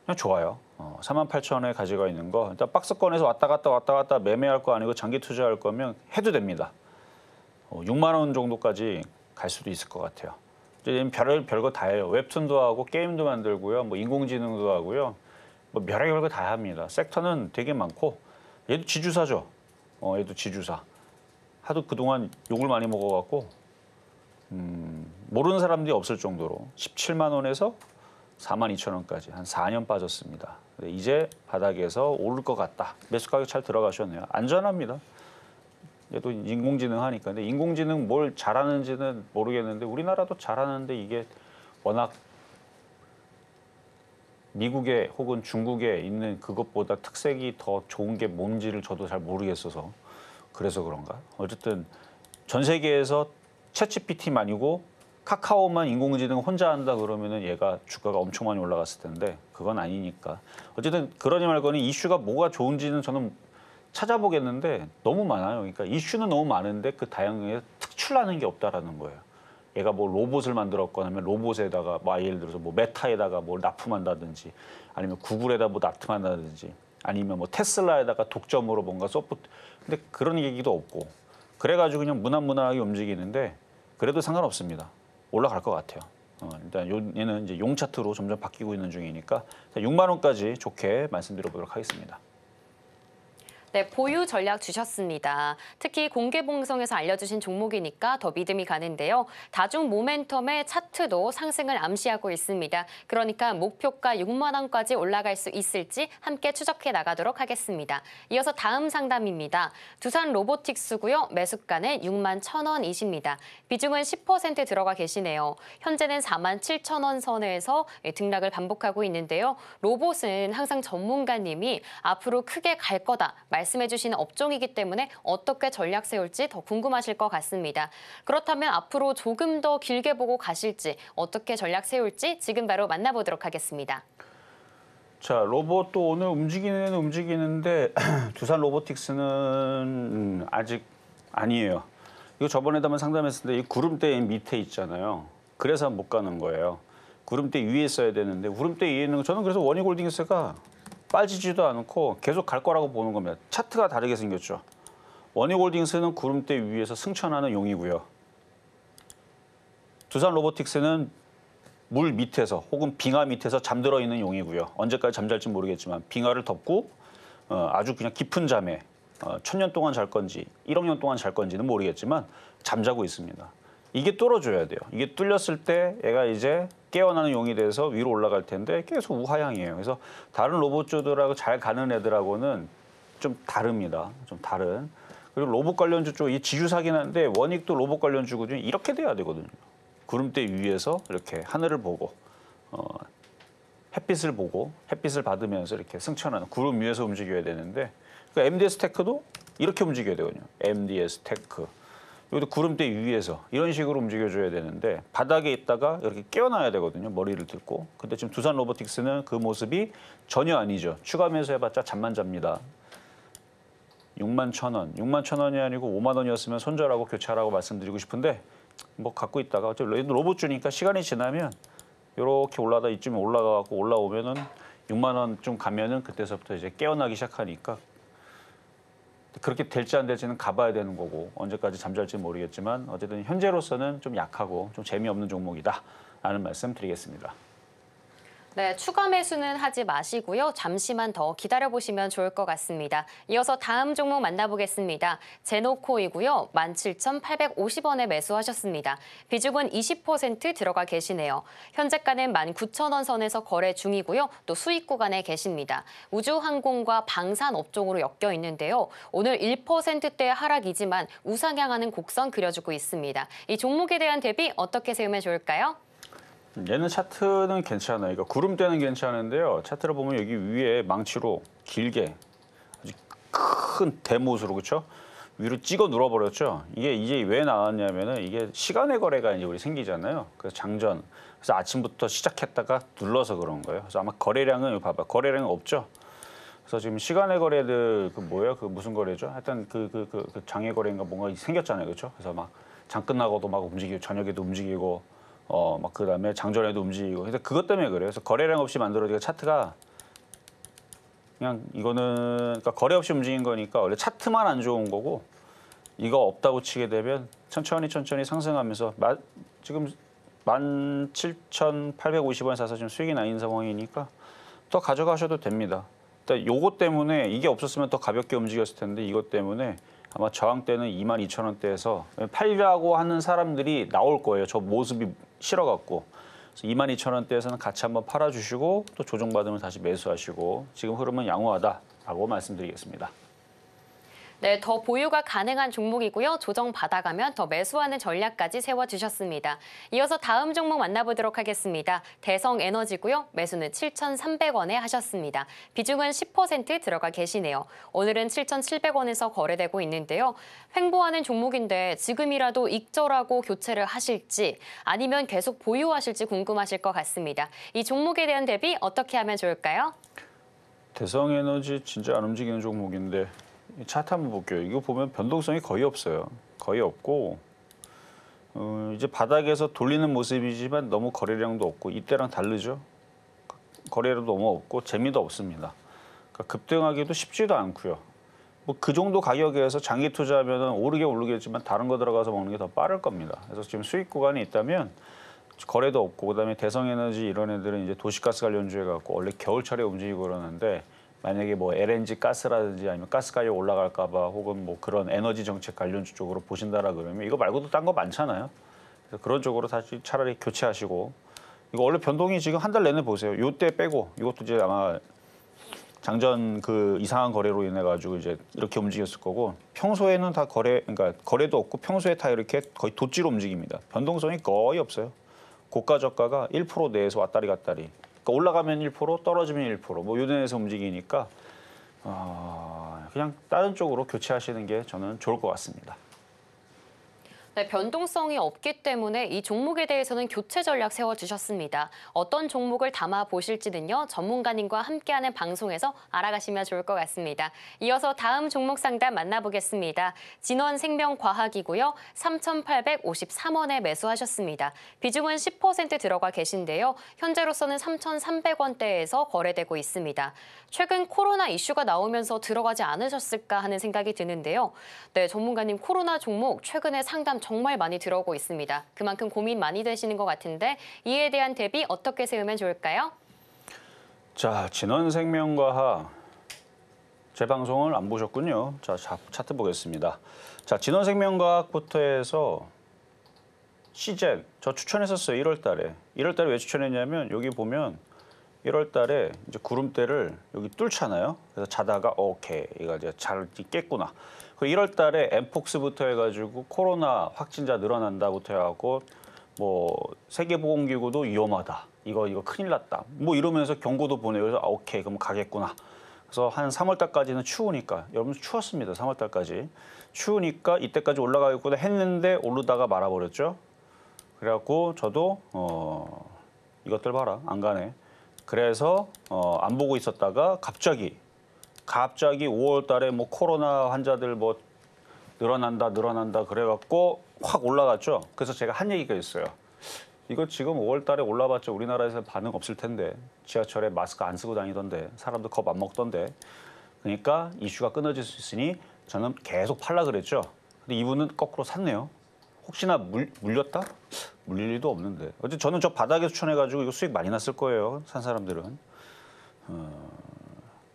S2: 그냥 좋아요. 48,000원에 가져가 있는 거 일단 박스권에서 왔다 갔다 매매할 거 아니고 장기 투자할 거면 해도 됩니다. 6만 원 정도까지 갈 수도 있을 것 같아요. 이제 별거 다 해요. 웹툰도 하고 게임도 만들고요. 뭐 인공지능도 하고요. 뭐 별의별 거 다 합니다. 섹터는 되게 많고 얘도 지주사죠. 얘도 지주사. 하도 그동안 욕을 많이 먹어갖고 모르는 사람들이 없을 정도로 17만 원에서 42,000원까지 한 4년 빠졌습니다. 이제 바닥에서 오를 것 같다. 매수 가격 잘 들어가셨네요. 안전합니다. 얘도 인공지능 하니까. 근데 인공지능 뭘 잘하는지는 모르겠는데 우리나라도 잘하는데 이게 워낙 미국에 혹은 중국에 있는 그것보다 특색이 더 좋은 게 뭔지를 저도 잘 모르겠어서 그래서 그런가. 어쨌든 전 세계에서 챗GPT만이고 카카오만 인공지능 혼자 한다 그러면은 얘가 주가가 엄청 많이 올라갔을 텐데 그건 아니니까. 어쨌든 그러니 말거니 이슈가 뭐가 좋은지는 저는 찾아보겠는데 너무 많아요. 그러니까 이슈는 너무 많은데 그 다양하게 특출나는 게 없다라는 거예요. 얘가 뭐 로봇을 만들었거나 하면 로봇에다가 뭐 예를 들어서 뭐 메타에다가 뭘 납품한다든지 아니면 구글에다 뭐 납품한다든지 아니면 뭐 테슬라에다가 독점으로 뭔가 소프트 근데 그런 얘기도 없고 그래가지고 그냥 무난무난하게 움직이는데 그래도 상관없습니다. 올라갈 것 같아요. 일단 얘는 이제 용 차트로 점점 바뀌고 있는 중이니까 6만 원까지 좋게 말씀드려보도록 하겠습니다.
S1: 네, 보유 전략 주셨습니다. 특히 공개 방송에서 알려주신 종목이니까 더 믿음이 가는데요. 다중 모멘텀의 차트도 상승을 암시하고 있습니다. 그러니까 목표가 6만 원까지 올라갈 수 있을지 함께 추적해 나가도록 하겠습니다. 이어서 다음 상담입니다. 두산 로보틱스고요. 매수가는 6만 1,000원이십니다. 비중은 10% 들어가 계시네요. 현재는 4만 7,000원 선에서 등락을 반복하고 있는데요. 로봇은 항상 전문가님이 앞으로 크게 갈 거다 말씀해 주시는 업종이기 때문에 어떻게 전략 세울지 더 궁금하실 것 같습니다. 그렇다면 앞으로 조금 더 길게 보고 가실지 어떻게 전략 세울지 지금 바로 만나보도록 하겠습니다.
S2: 자, 로봇도 오늘 움직이는데 두산 로보틱스는 아직 아니에요. 이거 저번에도 한번 상담했을 때 이 구름대 밑에 있잖아요. 그래서 못 가는 거예요. 구름대 위에 있어야 되는데 구름대 위에 있는 거 저는 그래서 원익홀딩스가 빠지지도 않고 계속 갈 거라고 보는 겁니다. 차트가 다르게 생겼죠. 원익홀딩스는 구름대 위에서 승천하는 용이고요. 두산 로보틱스는 물 밑에서 혹은 빙하 밑에서 잠들어 있는 용이고요. 언제까지 잠잘지 모르겠지만 빙하를 덮고 아주 그냥 깊은 잠에 1000년 동안 잘 건지 1억 년 동안 잘 건지는 모르겠지만 잠자고 있습니다. 이게 뚫어줘야 돼요. 이게 뚫렸을 때 얘가 이제 깨어나는 용이 돼서 위로 올라갈 텐데 계속 우하향이에요. 그래서 다른 로봇주들하고 잘 가는 애들하고는 좀 다릅니다. 좀 다른. 그리고 로봇 관련주 쪽 이 지주사긴 한데 원익도 로봇 관련주거든요. 이렇게 돼야 되거든요. 구름대 위에서 이렇게 하늘을 보고 햇빛을 보고 햇빛을 받으면서 이렇게 승천하는 구름 위에서 움직여야 되는데 그러니까 MDS 테크도 이렇게 움직여야 되거든요. MDS 테크. 여기도 구름대 위에서 이런 식으로 움직여줘야 되는데 바닥에 있다가 이렇게 깨어나야 되거든요. 머리를 들고. 근데 지금 두산 로보틱스는 그 모습이 전혀 아니죠. 추가 매수해봤자 잠만 잡니다. 6만 1,000원. 6만 1,000원이 아니고 5만 원이었으면 손절하고 교체하라고 말씀드리고 싶은데 뭐 갖고 있다가 어차피 로봇 주니까 시간이 지나면 이렇게 올라다 이쯤에 올라가고 올라오면은 6만 원쯤 가면은 그때서부터 이제 깨어나기 시작하니까 그렇게 될지 안 될지는 가봐야 되는 거고 언제까지 잠잘지 모르겠지만 어쨌든 현재로서는 좀 약하고 좀 재미없는 종목이다라는 말씀 드리겠습니다.
S1: 네, 추가 매수는 하지 마시고요. 잠시만 더 기다려보시면 좋을 것 같습니다. 이어서 다음 종목 만나보겠습니다. 제노코이고요. 17,850원에 매수하셨습니다. 비중은 20% 들어가 계시네요. 현재가는 19,000원 선에서 거래 중이고요. 또 수익 구간에 계십니다. 우주항공과 방산 업종으로 엮여 있는데요. 오늘 1%대 하락이지만 우상향하는 곡선 그려주고 있습니다. 이 종목에 대한 대비 어떻게 세우면 좋을까요?
S2: 얘는 차트는 괜찮아요. 그러니까 구름대는 괜찮은데요. 차트를 보면 여기 위에 망치로 길게 아주 큰 대못으로 그렇죠? 위로 찍어 눌러버렸죠. 이게 이제 왜 나왔냐면은 이게 시간의 거래가 이제 우리 생기잖아요. 그래서 장전. 그래서 아침부터 시작했다가 눌러서 그런 거예요. 그래서 아마 거래량은 여기 봐봐. 거래량은 없죠. 그래서 지금 시간의 거래들 그 뭐예요? 그 무슨 거래죠? 하여튼 그 장애 거래인가 뭔가 생겼잖아요. 그렇죠? 그래서 막 장 끝나고도 막 움직이고 저녁에도 움직이고 막 그다음에 장전에도 움직이고. 그래서 그것 때문에 그래요. 그래서 거래량 없이 만들어지니까 차트가 그냥 이거는 그러니까 거래 없이 움직인 거니까 원래 차트만 안 좋은 거고 이거 없다고 치게 되면 천천히 상승하면서 지금 17,850원 사서 지금 수익이 나 있는 상황이니까 더 가져가셔도 됩니다. 일단 요거 때문에 이게 없었으면 더 가볍게 움직였을 텐데 이것 때문에 아마 저항 때는 22,000원대에서 팔려고 하는 사람들이 나올 거예요. 저 모습이 싫어갖고. 그래서 22,000원대에서는 같이 한번 팔아주시고 또 조정받으면 다시 매수하시고 지금 흐름은 양호하다라고 말씀드리겠습니다.
S1: 네, 더 보유가 가능한 종목이고요. 조정 받아가면 더 매수하는 전략까지 세워주셨습니다. 이어서 다음 종목 만나보도록 하겠습니다. 대성에너지고요. 매수는 7,300원에 하셨습니다. 비중은 10% 들어가 계시네요. 오늘은 7,700원에서 거래되고 있는데요. 횡보하는 종목인데 지금이라도 익절하고 교체를 하실지 아니면 계속 보유하실지 궁금하실 것 같습니다. 이 종목에 대한 대비 어떻게 하면 좋을까요?
S2: 대성에너지 진짜 안 움직이는 종목인데 차트 한번 볼게요. 이거 보면 변동성이 거의 없어요. 거의 없고 이제 바닥에서 돌리는 모습이지만 너무 거래량도 없고 이때랑 다르죠. 거래량도 너무 없고 재미도 없습니다. 그러니까 급등하기도 쉽지도 않고요. 뭐 그 정도 가격에서 장기 투자하면 오르겠지만 다른 거 들어가서 먹는 게 더 빠를 겁니다. 그래서 지금 수익 구간이 있다면 거래도 없고 그다음에 대성에너지 이런 애들은 이제 도시가스 관련주에 갖고 원래 겨울철에 움직이고 그러는데 만약에 뭐 LNG 가스라든지 아니면 가스 가격 올라갈까 봐 혹은 뭐 그런 에너지 정책 관련주 쪽으로 보신다라 그러면 이거 말고도 딴 거 많잖아요. 그래서 그런 쪽으로 다시 차라리 교체하시고 이거 원래 변동이 지금 한 달 내내 보세요. 요때 빼고 이것도 이제 아마 장전 그 이상한 거래로 인해 가지고 이제 이렇게 움직였을 거고 평소에는 다 그러니까 거래도 없고 평소에 다 이렇게 거의 돗지로 움직입니다. 변동성이 거의 없어요. 고가 저가가 1% 내에서 왔다리 갔다리. 그러니까 올라가면 1%, 떨어지면 1%뭐 요 내에서 움직이니까 그냥 다른 쪽으로 교체하시는 게 저는 좋을 것 같습니다.
S1: 네, 변동성이 없기 때문에 이 종목에 대해서는 교체 전략 세워주셨습니다. 어떤 종목을 담아 보실지는요. 전문가님과 함께하는 방송에서 알아가시면 좋을 것 같습니다. 이어서 다음 종목 상담 만나보겠습니다. 진원생명과학이고요. 3,853원에 매수하셨습니다. 비중은 10% 들어가 계신데요. 현재로서는 3,300원대에서 거래되고 있습니다. 최근 코로나 이슈가 나오면서 들어가지 않으셨을까 하는 생각이 드는데요. 네, 전문가님 코로나 종목 최근에 상담 정말 많이 들어오고 있습니다. 그만큼 고민 많이 되시는 것 같은데 이에 대한 대비 어떻게 세우면 좋을까요?
S2: 자, 진원생명과학 제 방송을 안 보셨군요. 자, 차트 보겠습니다. 자, 진원생명과학부터 해서 시젠 저 추천했었어요. 1월 달에. 1월 달에 왜 추천했냐면 여기 보면 1월 달에 이제 구름대를 여기 뚫잖아요. 그래서 자다가 오케이 이거 이제 잘 깼구나. 그 1월 달에 엠폭스부터 해가지고 코로나 확진자 늘어난다부터 해갖고 뭐 세계보건기구도 위험하다. 이거 큰일 났다. 뭐 이러면서 경고도 보내요. 그래서 오케이 그럼 가겠구나. 그래서 한 3월 달까지는 추우니까 여러분 추웠습니다. 3월 달까지 추우니까 이때까지 올라가겠구나 했는데 오르다가 말아버렸죠. 그래갖고 저도 이것들 봐라 안 가네. 그래서 안 보고 있었다가 갑자기 5월 달에 뭐 코로나 환자들 뭐 늘어난다 그래갖고 확 올라갔죠. 그래서 제가 한 얘기가 있어요. 이거 지금 5월 달에 올라봤자 우리나라에서 반응 없을 텐데 지하철에 마스크 안 쓰고 다니던데 사람들 겁 안 먹던데 그러니까 이슈가 끊어질 수 있으니 저는 계속 팔라 그랬죠. 근데 이분은 거꾸로 샀네요. 혹시나 물렸다? 물릴 일도 없는데. 어제 저는 저 바닥에 추천해가지고 이거 수익 많이 났을 거예요. 산 사람들은.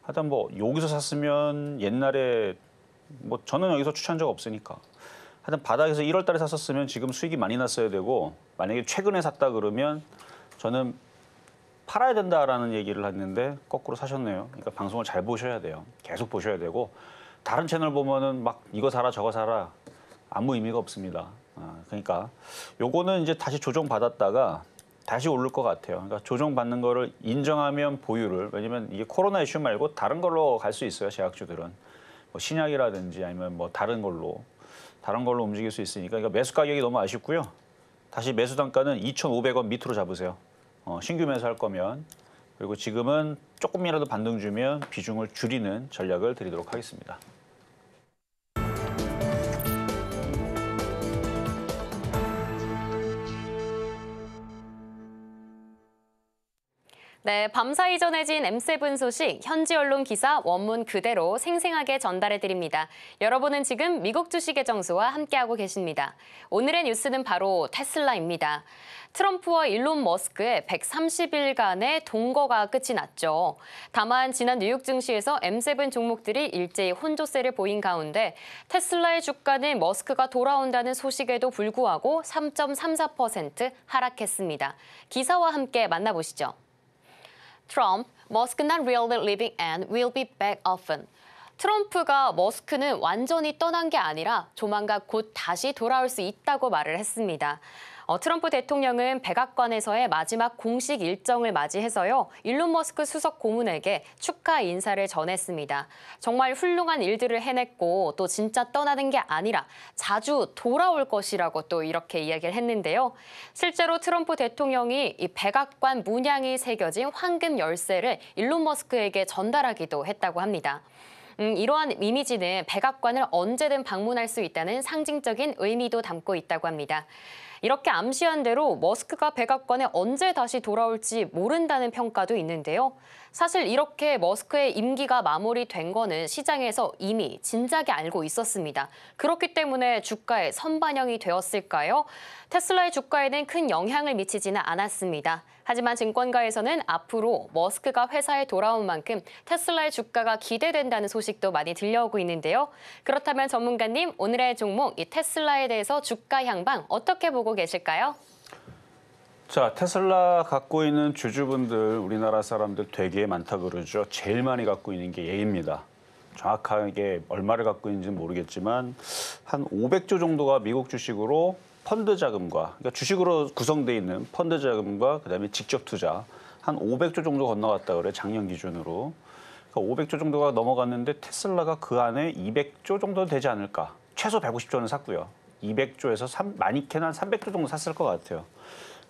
S2: 하여튼 뭐 여기서 샀으면 옛날에 뭐 저는 여기서 추천한 적 없으니까. 하여튼 바닥에서 1월 달에 샀었으면 지금 수익이 많이 났어야 되고 만약에 최근에 샀다 그러면 저는 팔아야 된다라는 얘기를 했는데 거꾸로 사셨네요. 그러니까 방송을 잘 보셔야 돼요. 계속 보셔야 되고 다른 채널 보면은 막 이거 사라 저거 사라 아무 의미가 없습니다. 그러니까 요거는 이제 다시 조정받았다가 다시 오를 것 같아요. 그러니까 조정받는 거를 인정하면 보유를 왜냐면 이게 코로나 이슈 말고 다른 걸로 갈 수 있어요. 제약주들은 뭐 신약이라든지 아니면 뭐 다른 걸로 움직일 수 있으니까 그러니까 매수 가격이 너무 아쉽고요. 다시 매수 단가는 2,500원 밑으로 잡으세요. 신규 매수할 거면 그리고 지금은 조금이라도 반등 주면 비중을 줄이는 전략을 드리도록 하겠습니다.
S1: 네, 밤사이 전해진 M7 소식 현지 언론 기사 원문 그대로 생생하게 전달해 드립니다. 여러분은 지금 미국 주식의 정수와 함께하고 계십니다. 오늘의 뉴스는 바로 테슬라입니다. 트럼프와 일론 머스크의 130일간의 동거가 끝이 났죠. 다만 지난 뉴욕 증시에서 M7 종목들이 일제히 혼조세를 보인 가운데 테슬라의 주가는 머스크가 돌아온다는 소식에도 불구하고 3.34% 하락했습니다. 기사와 함께 만나보시죠. Trump, Musk not really leaving and will be back often. 트럼프가 머스크는 완전히 떠난 게 아니라 조만간 곧 다시 돌아올 수 있다고 말을 했습니다. 트럼프 대통령은 백악관에서의 마지막 공식 일정을 맞이해서요. 일론 머스크 수석 고문에게 축하 인사를 전했습니다. 정말 훌륭한 일들을 해냈고 또 진짜 떠나는 게 아니라 자주 돌아올 것이라고 또 이렇게 이야기를 했는데요. 실제로 트럼프 대통령이 이 백악관 문양이 새겨진 황금 열쇠를 일론 머스크에게 전달하기도 했다고 합니다. 이러한 이미지는 백악관을 언제든 방문할 수 있다는 상징적인 의미도 담고 있다고 합니다. 이렇게 암시한 대로 머스크가 백악관에 언제 다시 돌아올지 모른다는 평가도 있는데요. 사실 이렇게 머스크의 임기가 마무리된 거는 시장에서 이미 진작에 알고 있었습니다. 그렇기 때문에 주가에 선반영이 되었을까요? 테슬라의 주가에는 큰 영향을 미치지는 않았습니다. 하지만 증권가에서는 앞으로 머스크가 회사에 돌아온 만큼 테슬라의 주가가 기대된다는 소식도 많이 들려오고 있는데요. 그렇다면 전문가님, 오늘의 종목 이 테슬라에 대해서 주가 향방 어떻게 보고 계실까요?
S2: 자, 테슬라 갖고 있는 주주분들 우리나라 사람들 되게 많다 그러죠. 제일 많이 갖고 있는 게 얘입니다. 정확하게 얼마를 갖고 있는지는 모르겠지만 한 500조 정도가 미국 주식으로 펀드 자금과 그러니까 주식으로 구성되어 있는 펀드 자금과 그다음에 직접 투자 한 500조 정도 건너갔다 그래 작년 기준으로. 그러니까 500조 정도가 넘어갔는데 테슬라가 그 안에 200조 정도 되지 않을까. 최소 150조는 샀고요. 200조에서 많게는 한 300조 정도 샀을 것 같아요.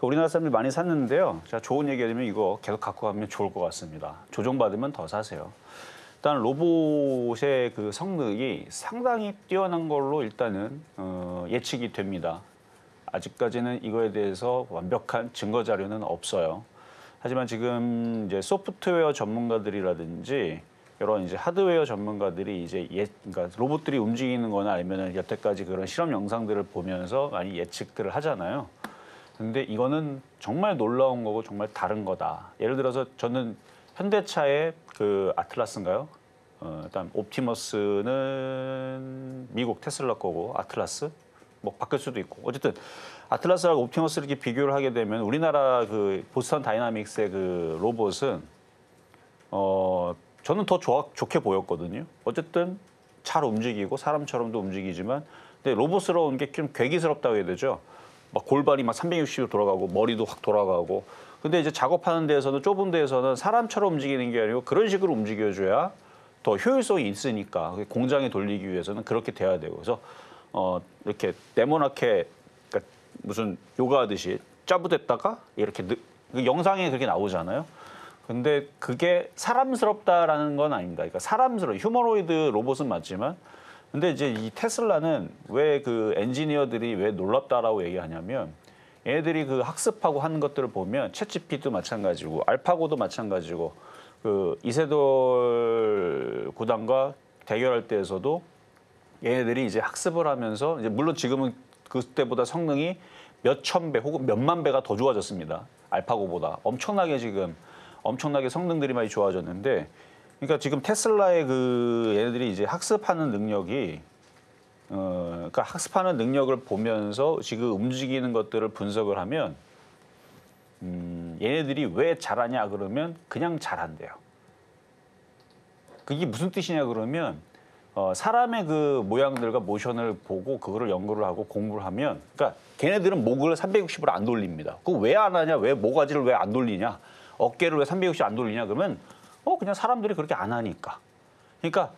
S2: 우리나라 사람들이 많이 샀는데요. 제가 좋은 얘기 하면 이거 계속 갖고 가면 좋을 것 같습니다. 조정받으면 더 사세요. 일단 로봇의 그 성능이 상당히 뛰어난 걸로 일단은 예측이 됩니다. 아직까지는 이거에 대해서 완벽한 증거 자료는 없어요. 하지만 지금 이제 소프트웨어 전문가들이라든지 이런 이제 하드웨어 전문가들이 이제 그러니까 로봇들이 움직이는 거나 아니면 여태까지 그런 실험 영상들을 보면서 많이 예측들을 하잖아요. 근데 이거는 정말 놀라운 거고 정말 다른 거다. 예를 들어서 저는 현대차의 그 아틀라스인가요? 일단 옵티머스는 미국 테슬라 거고 아틀라스 뭐 바뀔 수도 있고 어쨌든 아틀라스하고 옵티머스를 이렇게 비교를 하게 되면 우리나라 그 보스턴 다이나믹스의 그 로봇은 저는 더 좋게 보였거든요. 어쨌든 잘 움직이고 사람처럼도 움직이지만 근데 로봇스러운 게 좀 괴기스럽다고 해야 되죠. 막 골반이 막 360도 돌아가고 머리도 확 돌아가고. 근데 이제 작업하는 데에서는 좁은 데에서는 사람처럼 움직이는 게 아니고 그런 식으로 움직여줘야 더 효율성이 있으니까 공장에 돌리기 위해서는 그렇게 돼야 되고. 그래서 이렇게 네모나게 그러니까 무슨 요가하듯이 짜부됐다가 이렇게 그 영상에 그렇게 나오잖아요. 근데 그게 사람스럽다라는 건 아닙니다. 그러니까 휴머노이드 로봇은 맞지만 근데 이제 이 테슬라는 왜 그 엔지니어들이 왜 놀랍다라고 얘기하냐면 얘네들이 그 학습하고 하는 것들을 보면 챗GPT도 마찬가지고 알파고도 마찬가지고 그 이세돌 구단과 대결할 때에서도 얘네들이 이제 학습을 하면서 이제 물론 지금은 그때보다 성능이 몇 천 배 혹은 몇만 배가 더 좋아졌습니다. 알파고보다 엄청나게 성능들이 많이 좋아졌는데 그러니까 지금 테슬라의 그 얘네들이 이제 학습하는 능력이 그러니까 학습하는 능력을 보면서 지금 움직이는 것들을 분석을 하면 얘네들이 왜 잘하냐 그러면 그냥 잘한대요. 그게 무슨 뜻이냐 그러면 사람의 그 모양들과 모션을 보고 그거를 연구를 하고 공부를 하면 그러니까 걔네들은 목을 360으로 안 돌립니다. 그거 왜 안 하냐? 왜 모가지를 왜 안 돌리냐? 어깨를 왜 360 안 돌리냐? 그러면 그냥 사람들이 그렇게 안 하니까. 그러니까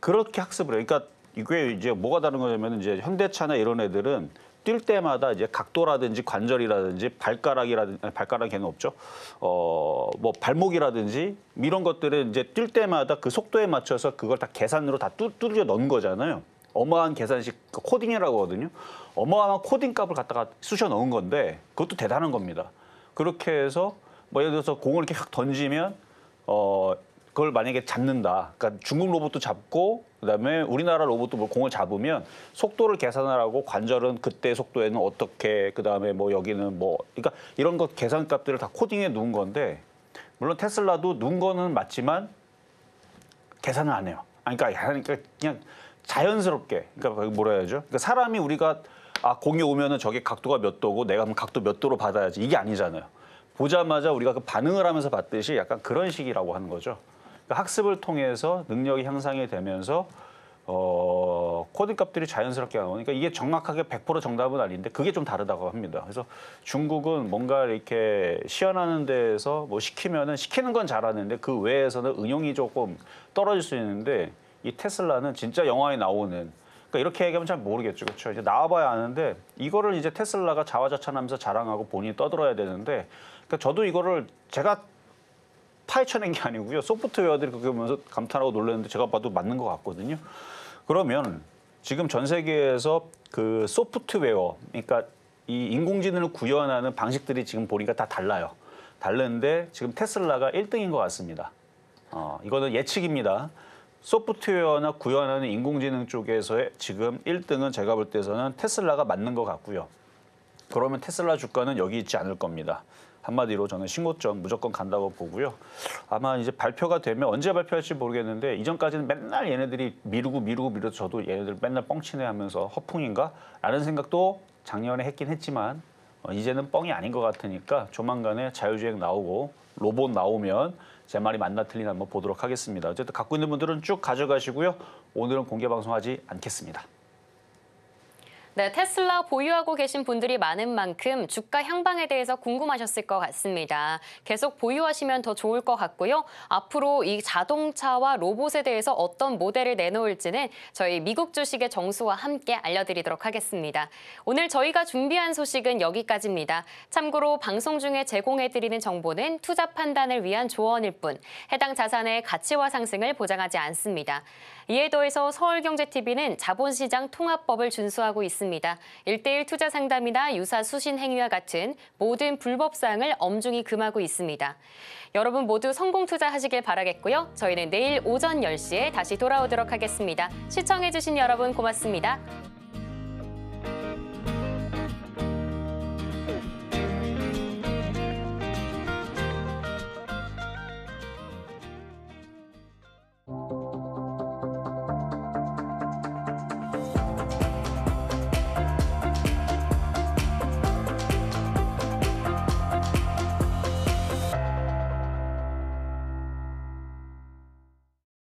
S2: 그렇게 학습을 해요. 그러니까 이게 이제 뭐가 다른 거냐면 이제 현대차나 이런 애들은 뛸 때마다 이제 각도라든지 관절이라든지 발가락에는 없죠. 뭐 발목이라든지 이런 것들은 이제 뛸 때마다 그 속도에 맞춰서 그걸 다 계산으로 다 뚫려 넣은 거잖아요. 어마어마한 계산식 코딩이라고 하거든요. 어마어마한 코딩 값을 갖다가 쑤셔 넣은 건데 그것도 대단한 겁니다. 그렇게 해서 뭐 예를 들어서 공을 이렇게 확 던지면 그걸 만약에 잡는다. 그러니까 중국 로봇도 잡고 그다음에 우리나라 로봇도 뭐 공을 잡으면 속도를 계산하라고 관절은 그때 속도에는 어떻게 그다음에 뭐 여기는 뭐 그러니까 이런 것 계산값들을 다 코딩해 놓은 건데 물론 테슬라도 놓은 거는 맞지만 계산을 안 해요. 그러니까 그냥 자연스럽게 그러니까 뭐라 해야죠? 그러니까 사람이 우리가 공이 오면은 저게 각도가 몇 도고 내가 그럼 각도 몇 도로 받아야지 이게 아니잖아요. 보자마자 우리가 그 반응을 하면서 봤듯이 약간 그런 식이라고 하는 거죠. 그러니까 학습을 통해서 능력이 향상이 되면서 코딩 값들이 자연스럽게 나오니까 이게 정확하게 100% 정답은 아닌데 그게 좀 다르다고 합니다. 그래서 중국은 뭔가 이렇게 시연하는 데에서 뭐 시키는 건 잘하는데 그 외에서는 응용이 조금 떨어질 수 있는데 이 테슬라는 진짜 영화에 나오는 그러니까 이렇게 얘기하면 잘 모르겠죠. 그렇죠. 이제 나와봐야 아는데 이거를 이제 테슬라가 자화자찬하면서 자랑하고 본인이 떠들어야 되는데 그러니까 저도 이거를 제가 파헤쳐낸 게 아니고요. 소프트웨어들이 그렇게 보면서 감탄하고 놀랐는데 제가 봐도 맞는 것 같거든요. 그러면 지금 전 세계에서 그 소프트웨어, 그러니까 이 인공지능을 구현하는 방식들이 지금 보니까 다 달라요. 다른데 지금 테슬라가 1등인 것 같습니다. 이거는 예측입니다. 소프트웨어나 구현하는 인공지능 쪽에서의 지금 1등은 제가 볼 때에서는 테슬라가 맞는 것 같고요. 그러면 테슬라 주가는 여기 있지 않을 겁니다. 한마디로 저는 신고점 무조건 간다고 보고요. 아마 이제 발표가 되면 언제 발표할지 모르겠는데 이전까지는 맨날 얘네들이 미루고 저도 얘네들 맨날 뻥치네 하면서 허풍인가? 라는 생각도 작년에 했긴 했지만 이제는 뻥이 아닌 것 같으니까 조만간에 자율주행 나오고 로봇 나오면 제 말이 맞나 틀리나 한번 보도록 하겠습니다. 어쨌든 갖고 있는 분들은 쭉 가져가시고요. 오늘은 공개 방송하지 않겠습니다.
S1: 네, 테슬라 보유하고 계신 분들이 많은 만큼 주가 향방에 대해서 궁금하셨을 것 같습니다. 계속 보유하시면 더 좋을 것 같고요. 앞으로 이 자동차와 로봇에 대해서 어떤 모델을 내놓을지는 저희 미국 주식의 정수와 함께 알려드리도록 하겠습니다. 오늘 저희가 준비한 소식은 여기까지입니다. 참고로 방송 중에 제공해드리는 정보는 투자 판단을 위한 조언일 뿐 해당 자산의 가치와 상승을 보장하지 않습니다. 이에 더해서 서울경제TV는 자본시장 통합법을 준수하고 있습니다. 있습니다. 1:1 투자 상담이나 유사 수신 행위와 같은 모든 불법 사항을 엄중히 금하고 있습니다. 여러분 모두 성공 투자하시길 바라겠고요. 저희는 내일 오전 10시에 다시 돌아오도록 하겠습니다. 시청해주신 여러분 고맙습니다.